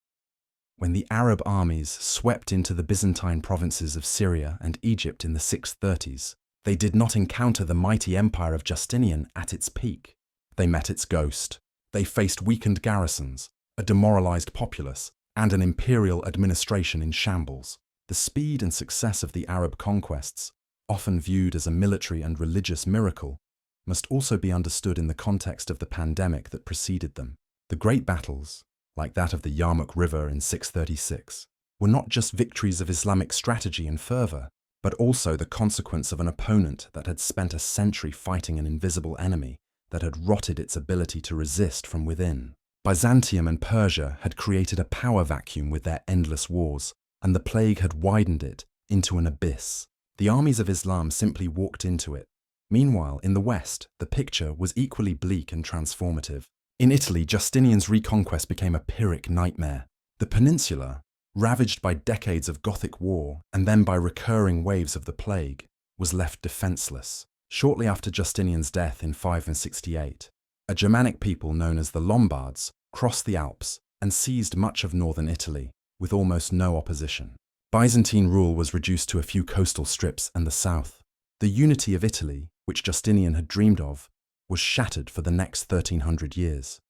When the Arab armies swept into the Byzantine provinces of Syria and Egypt in the 630s, they did not encounter the mighty empire of Justinian at its peak. They met its ghost. They faced weakened garrisons, a demoralized populace, and an imperial administration in shambles. The speed and success of the Arab conquests, often viewed as a military and religious miracle, must also be understood in the context of the pandemic that preceded them. The great battles, like that of the Yarmouk River in 636, were not just victories of Islamic strategy and fervor, but also the consequence of an opponent that had spent a century fighting an invisible enemy that had rotted its ability to resist from within. Byzantium and Persia had created a power vacuum with their endless wars, and the plague had widened it into an abyss. The armies of Islam simply walked into it. Meanwhile, in the West, the picture was equally bleak and transformative. In Italy, Justinian's reconquest became a Pyrrhic nightmare. The peninsula, ravaged by decades of Gothic war and then by recurring waves of the plague, was left defenseless. Shortly after Justinian's death in 568, a Germanic people known as the Lombards crossed the Alps and seized much of northern Italy, with almost no opposition. Byzantine rule was reduced to a few coastal strips and the south. The unity of Italy, which Justinian had dreamed of, was shattered for the next 1300 years.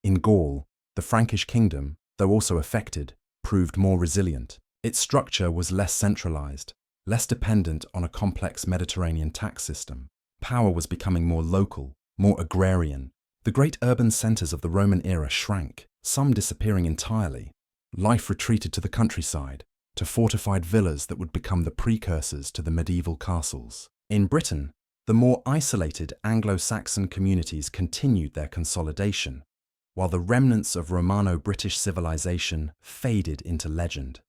In Gaul, the Frankish kingdom, though also affected, proved more resilient. Its structure was less centralized, less dependent on a complex Mediterranean tax system. Power was becoming more local, more agrarian. The great urban centers of the Roman era shrank, some disappearing entirely. Life retreated to the countryside, to fortified villas that would become the precursors to the medieval castles. In Britain, the more isolated Anglo-Saxon communities continued their consolidation, while the remnants of Romano-British civilization faded into legend.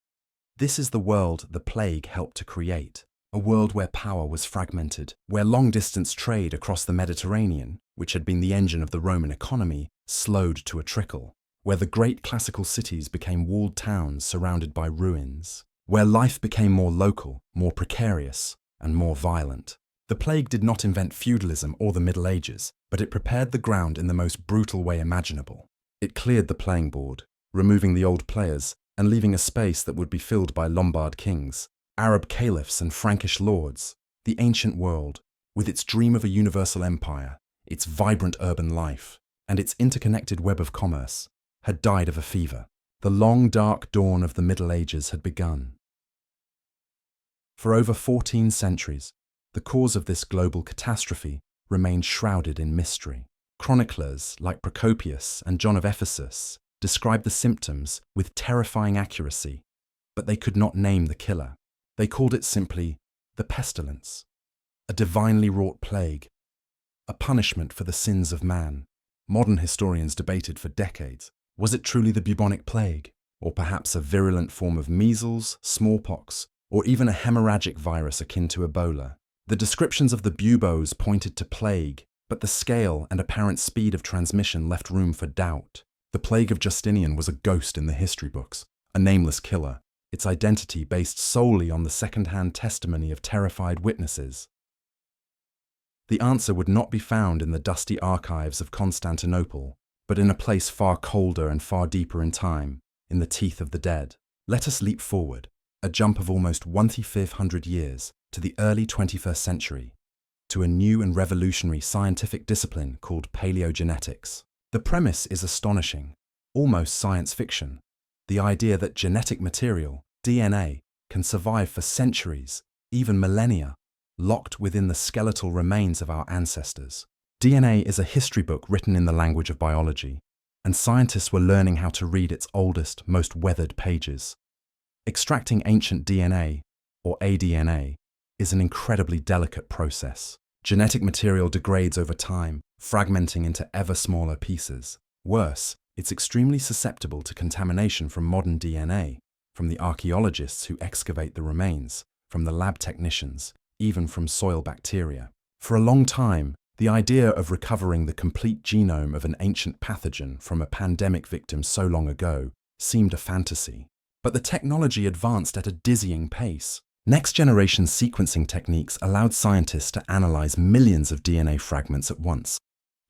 This is the world the plague helped to create, a world where power was fragmented, where long-distance trade across the Mediterranean, which had been the engine of the Roman economy, slowed to a trickle, where the great classical cities became walled towns surrounded by ruins, where life became more local, more precarious, and more violent. The plague did not invent feudalism or the Middle Ages, but it prepared the ground in the most brutal way imaginable. It cleared the playing board, removing the old players and leaving a space that would be filled by Lombard kings, Arab caliphs and Frankish lords, the ancient world, with its dream of a universal empire, its vibrant urban life, and its interconnected web of commerce, had died of a fever. The long, dark dawn of the Middle Ages had begun. For over 14 centuries, the cause of this global catastrophe remained shrouded in mystery. Chroniclers like Procopius and John of Ephesus described the symptoms with terrifying accuracy, but they could not name the killer. They called it simply the pestilence, a divinely wrought plague, a punishment for the sins of man. Modern historians debated for decades, was it truly the bubonic plague, or perhaps a virulent form of measles, smallpox, or even a hemorrhagic virus akin to Ebola? The descriptions of the buboes pointed to plague, but the scale and apparent speed of transmission left room for doubt. The plague of Justinian was a ghost in the history books, a nameless killer, its identity based solely on the second-hand testimony of terrified witnesses. The answer would not be found in the dusty archives of Constantinople, but in a place far colder and far deeper in time, in the teeth of the dead. Let us leap forward, a jump of almost 1,500 years, to the early 21st century, to a new and revolutionary scientific discipline called paleogenetics. The premise is astonishing, almost science fiction. The idea that genetic material, DNA, can survive for centuries, even millennia, locked within the skeletal remains of our ancestors. DNA is a history book written in the language of biology, and scientists were learning how to read its oldest, most weathered pages. Extracting ancient DNA, or aDNA, is an incredibly delicate process. Genetic material degrades over time, fragmenting into ever smaller pieces. Worse, it's extremely susceptible to contamination from modern DNA, from the archaeologists who excavate the remains, from the lab technicians, even from soil bacteria. For a long time, the idea of recovering the complete genome of an ancient pathogen from a pandemic victim so long ago seemed a fantasy. But the technology advanced at a dizzying pace. Next-generation sequencing techniques allowed scientists to analyze millions of DNA fragments at once,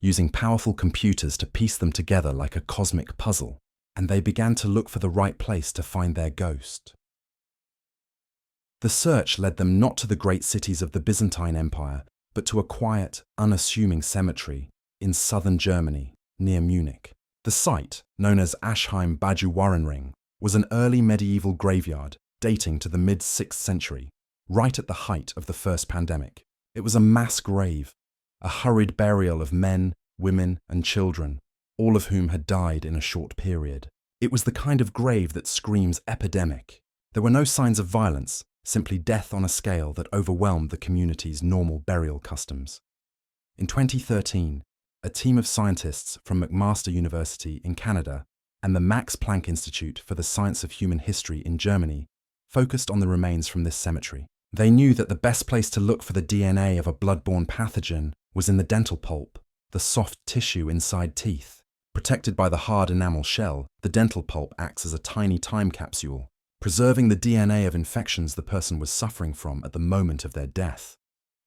using powerful computers to piece them together like a cosmic puzzle, and they began to look for the right place to find their ghost. The search led them not to the great cities of the Byzantine Empire, but to a quiet, unassuming cemetery in southern Germany, near Munich. The site, known as Aschheim-Bajuwarenring, was an early medieval graveyard dating to the mid-6th century, right at the height of the first pandemic. It was a mass grave, a hurried burial of men, women, and children, all of whom had died in a short period. It was the kind of grave that screams epidemic. There were no signs of violence, simply death on a scale that overwhelmed the community's normal burial customs. In 2013, a team of scientists from McMaster University in Canada and the Max Planck Institute for the Science of Human History in Germany focused on the remains from this cemetery. They knew that the best place to look for the DNA of a blood-borne pathogen was in the dental pulp, the soft tissue inside teeth. Protected by the hard enamel shell, the dental pulp acts as a tiny time capsule, preserving the DNA of infections the person was suffering from at the moment of their death.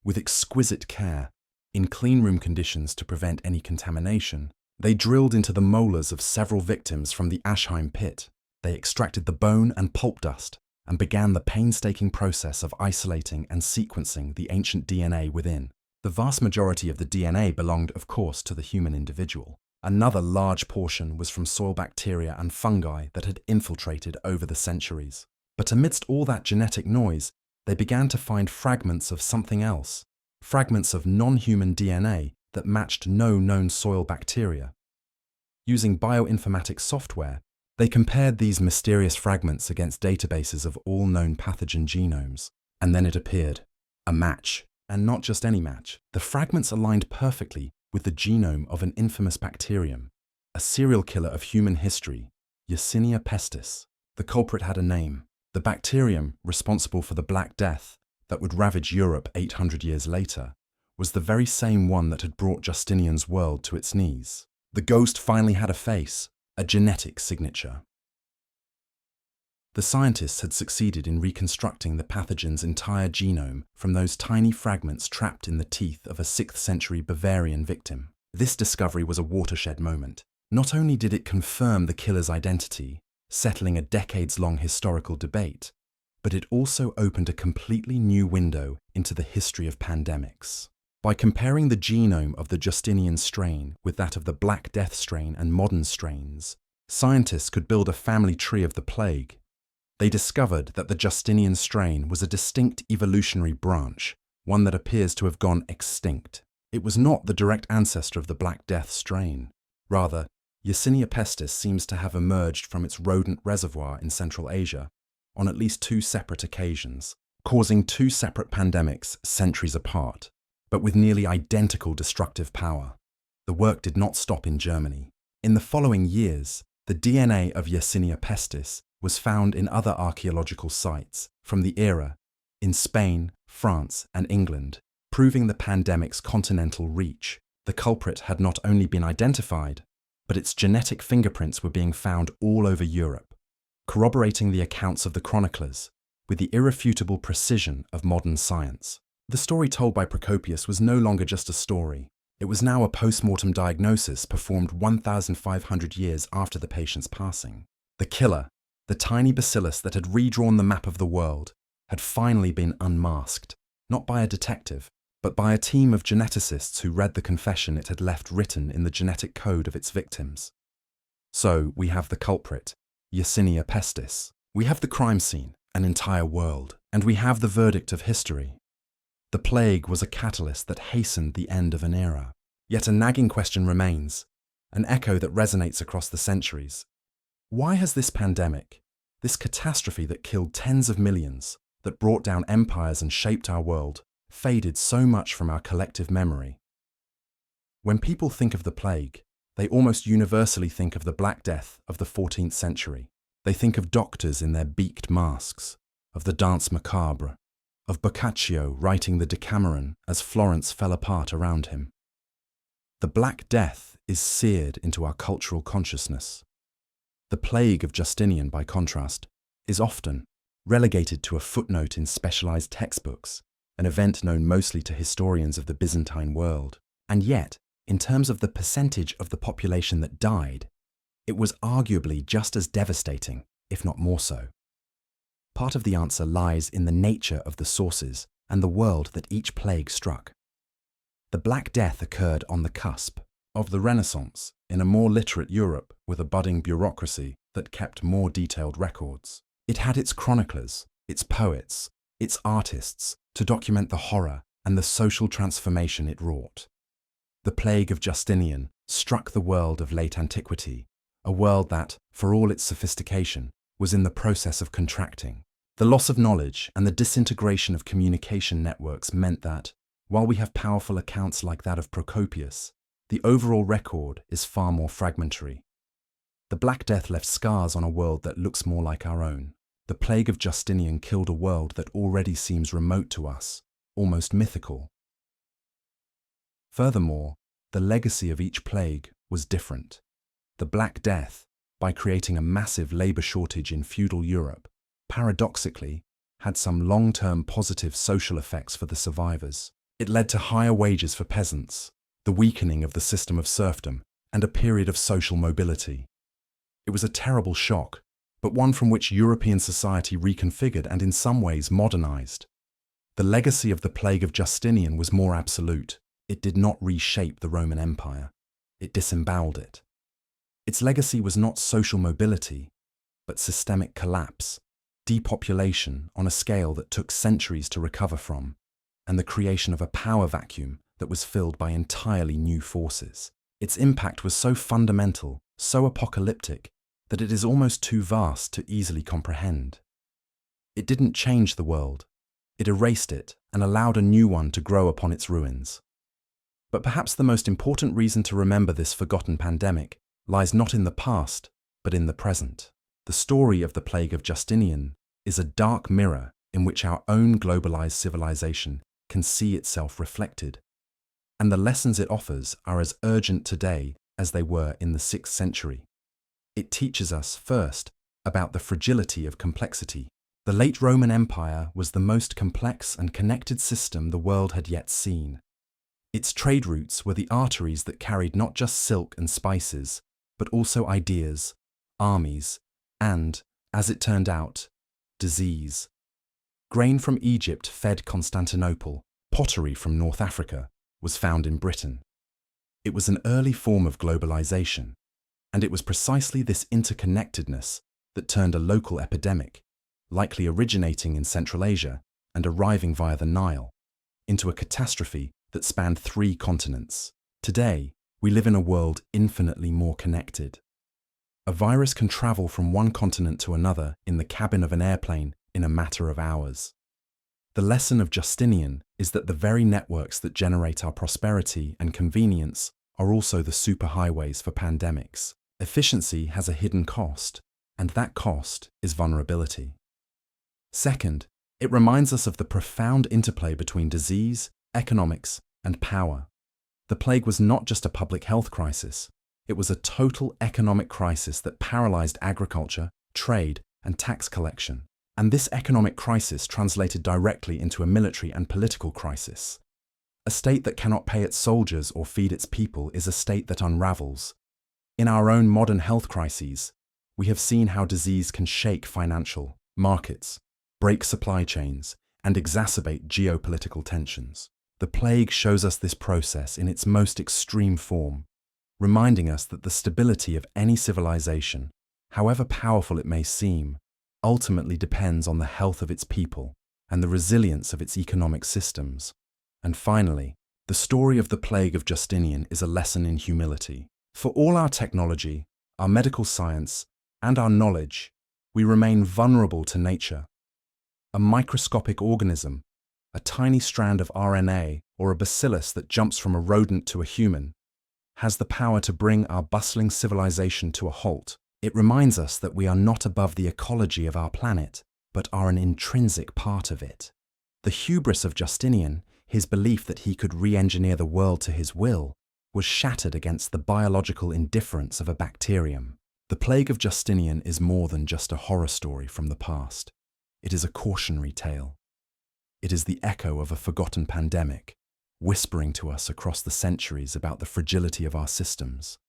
With exquisite care, in cleanroom conditions to prevent any contamination, they drilled into the molars of several victims from the Aschheim pit. They extracted the bone and pulp dust and began the painstaking process of isolating and sequencing the ancient DNA within. The vast majority of the DNA belonged, of course, to the human individual. Another large portion was from soil bacteria and fungi that had infiltrated over the centuries. But amidst all that genetic noise, they began to find fragments of something else, fragments of non-human DNA that matched no known soil bacteria. Using bioinformatics software, they compared these mysterious fragments against databases of all known pathogen genomes. And then it appeared. A match. And not just any match. The fragments aligned perfectly with the genome of an infamous bacterium, a serial killer of human history, Yersinia pestis. The culprit had a name. The bacterium, responsible for the Black Death that would ravage Europe 800 years later, was the very same one that had brought Justinian's world to its knees. The ghost finally had a face, a genetic signature. The scientists had succeeded in reconstructing the pathogen's entire genome from those tiny fragments trapped in the teeth of a 6th century Bavarian victim. This discovery was a watershed moment. Not only did it confirm the killer's identity, settling a decades-long historical debate, but it also opened a completely new window into the history of pandemics. By comparing the genome of the Justinian strain with that of the Black Death strain and modern strains, scientists could build a family tree of the plague. They discovered that the Justinian strain was a distinct evolutionary branch, one that appears to have gone extinct. It was not the direct ancestor of the Black Death strain. Rather, Yersinia pestis seems to have emerged from its rodent reservoir in Central Asia on at least 2 separate occasions, causing 2 separate pandemics centuries apart, but with nearly identical destructive power. The work did not stop in Germany. In the following years, the DNA of Yersinia pestis was found in other archaeological sites from the era in Spain, France, and England, proving the pandemic's continental reach. The culprit had not only been identified, but its genetic fingerprints were being found all over Europe, corroborating the accounts of the chroniclers with the irrefutable precision of modern science. The story told by Procopius was no longer just a story. It was now a post-mortem diagnosis performed 1,500 years after the patient's passing. The killer, the tiny bacillus that had redrawn the map of the world, had finally been unmasked, not by a detective, but by a team of geneticists who read the confession it had left written in the genetic code of its victims. So we have the culprit, Yersinia pestis. We have the crime scene, an entire world, and we have the verdict of history. The plague was a catalyst that hastened the end of an era. Yet a nagging question remains, an echo that resonates across the centuries. Why has this pandemic, this catastrophe that killed tens of millions, that brought down empires and shaped our world, faded so much from our collective memory? When people think of the plague, they almost universally think of the Black Death of the 14th century. They think of doctors in their beaked masks, of the Danse Macabre, of Boccaccio writing the Decameron as Florence fell apart around him. The Black Death is seared into our cultural consciousness. The plague of Justinian, by contrast, is often relegated to a footnote in specialized textbooks, an event known mostly to historians of the Byzantine world. And yet, in terms of the percentage of the population that died, it was arguably just as devastating, if not more so. Part of the answer lies in the nature of the sources and the world that each plague struck. The Black Death occurred on the cusp of the Renaissance in a more literate Europe with a budding bureaucracy that kept more detailed records. It had its chroniclers, its poets, its artists to document the horror and the social transformation it wrought. The plague of Justinian struck the world of late antiquity, a world that, for all its sophistication, was in the process of contracting. The loss of knowledge and the disintegration of communication networks meant that, while we have powerful accounts like that of Procopius, the overall record is far more fragmentary. The Black Death left scars on a world that looks more like our own. The plague of Justinian killed a world that already seems remote to us, almost mythical. Furthermore, the legacy of each plague was different. The Black Death, by creating a massive labor shortage in feudal Europe, paradoxically, had some long-term positive social effects for the survivors. It led to higher wages for peasants, the weakening of the system of serfdom, and a period of social mobility. It was a terrible shock, but one from which European society reconfigured and in some ways modernized. The legacy of the plague of Justinian was more absolute. It did not reshape the Roman Empire. It disemboweled it. Its legacy was not social mobility, but systemic collapse, depopulation on a scale that took centuries to recover from, and the creation of a power vacuum that was filled by entirely new forces. Its impact was so fundamental, so apocalyptic, that it is almost too vast to easily comprehend. It didn't change the world. It erased it and allowed a new one to grow upon its ruins. But perhaps the most important reason to remember this forgotten pandemic lies not in the past, but in the present. The story of the plague of Justinian is a dark mirror in which our own globalized civilization can see itself reflected. And the lessons it offers are as urgent today as they were in the 6th century. It teaches us, first, about the fragility of complexity. The late Roman Empire was the most complex and connected system the world had yet seen. Its trade routes were the arteries that carried not just silk and spices, but also ideas, armies, and, as it turned out, disease. Grain from Egypt fed Constantinople. Pottery from North Africa was found in Britain. It was an early form of globalization, and it was precisely this interconnectedness that turned a local epidemic, likely originating in Central Asia and arriving via the Nile, into a catastrophe that spanned 3 continents. Today, we live in a world infinitely more connected. A virus can travel from one continent to another in the cabin of an airplane in a matter of hours. The lesson of Justinian is that the very networks that generate our prosperity and convenience are also the superhighways for pandemics. Efficiency has a hidden cost, and that cost is vulnerability. Second, it reminds us of the profound interplay between disease, economics, and power. The plague was not just a public health crisis, it was a total economic crisis that paralyzed agriculture, trade, and tax collection. And this economic crisis translated directly into a military and political crisis. A state that cannot pay its soldiers or feed its people is a state that unravels. In our own modern health crises, we have seen how disease can shake financial markets, break supply chains, and exacerbate geopolitical tensions. The plague shows us this process in its most extreme form, reminding us that the stability of any civilization, however powerful it may seem, ultimately depends on the health of its people and the resilience of its economic systems. And finally, the story of the plague of Justinian is a lesson in humility. For all our technology, our medical science, and our knowledge, we remain vulnerable to nature. A microscopic organism, a tiny strand of RNA, or a bacillus that jumps from a rodent to a human, has the power to bring our bustling civilization to a halt. It reminds us that we are not above the ecology of our planet, but are an intrinsic part of it. The hubris of Justinian, his belief that he could re-engineer the world to his will, was shattered against the biological indifference of a bacterium. The plague of Justinian is more than just a horror story from the past. It is a cautionary tale. It is the echo of a forgotten pandemic, whispering to us across the centuries about the fragility of our systems,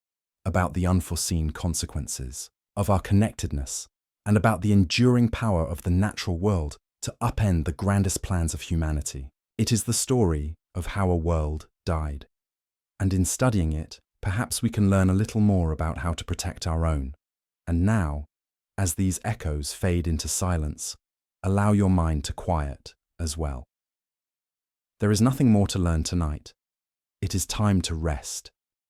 about the unforeseen consequences of our connectedness, and about the enduring power of the natural world to upend the grandest plans of humanity. It is the story of how a world died. And in studying it, perhaps we can learn a little more about how to protect our own. And now, as these echoes fade into silence, allow your mind to quiet as well. There is nothing more to learn tonight. It is time to rest.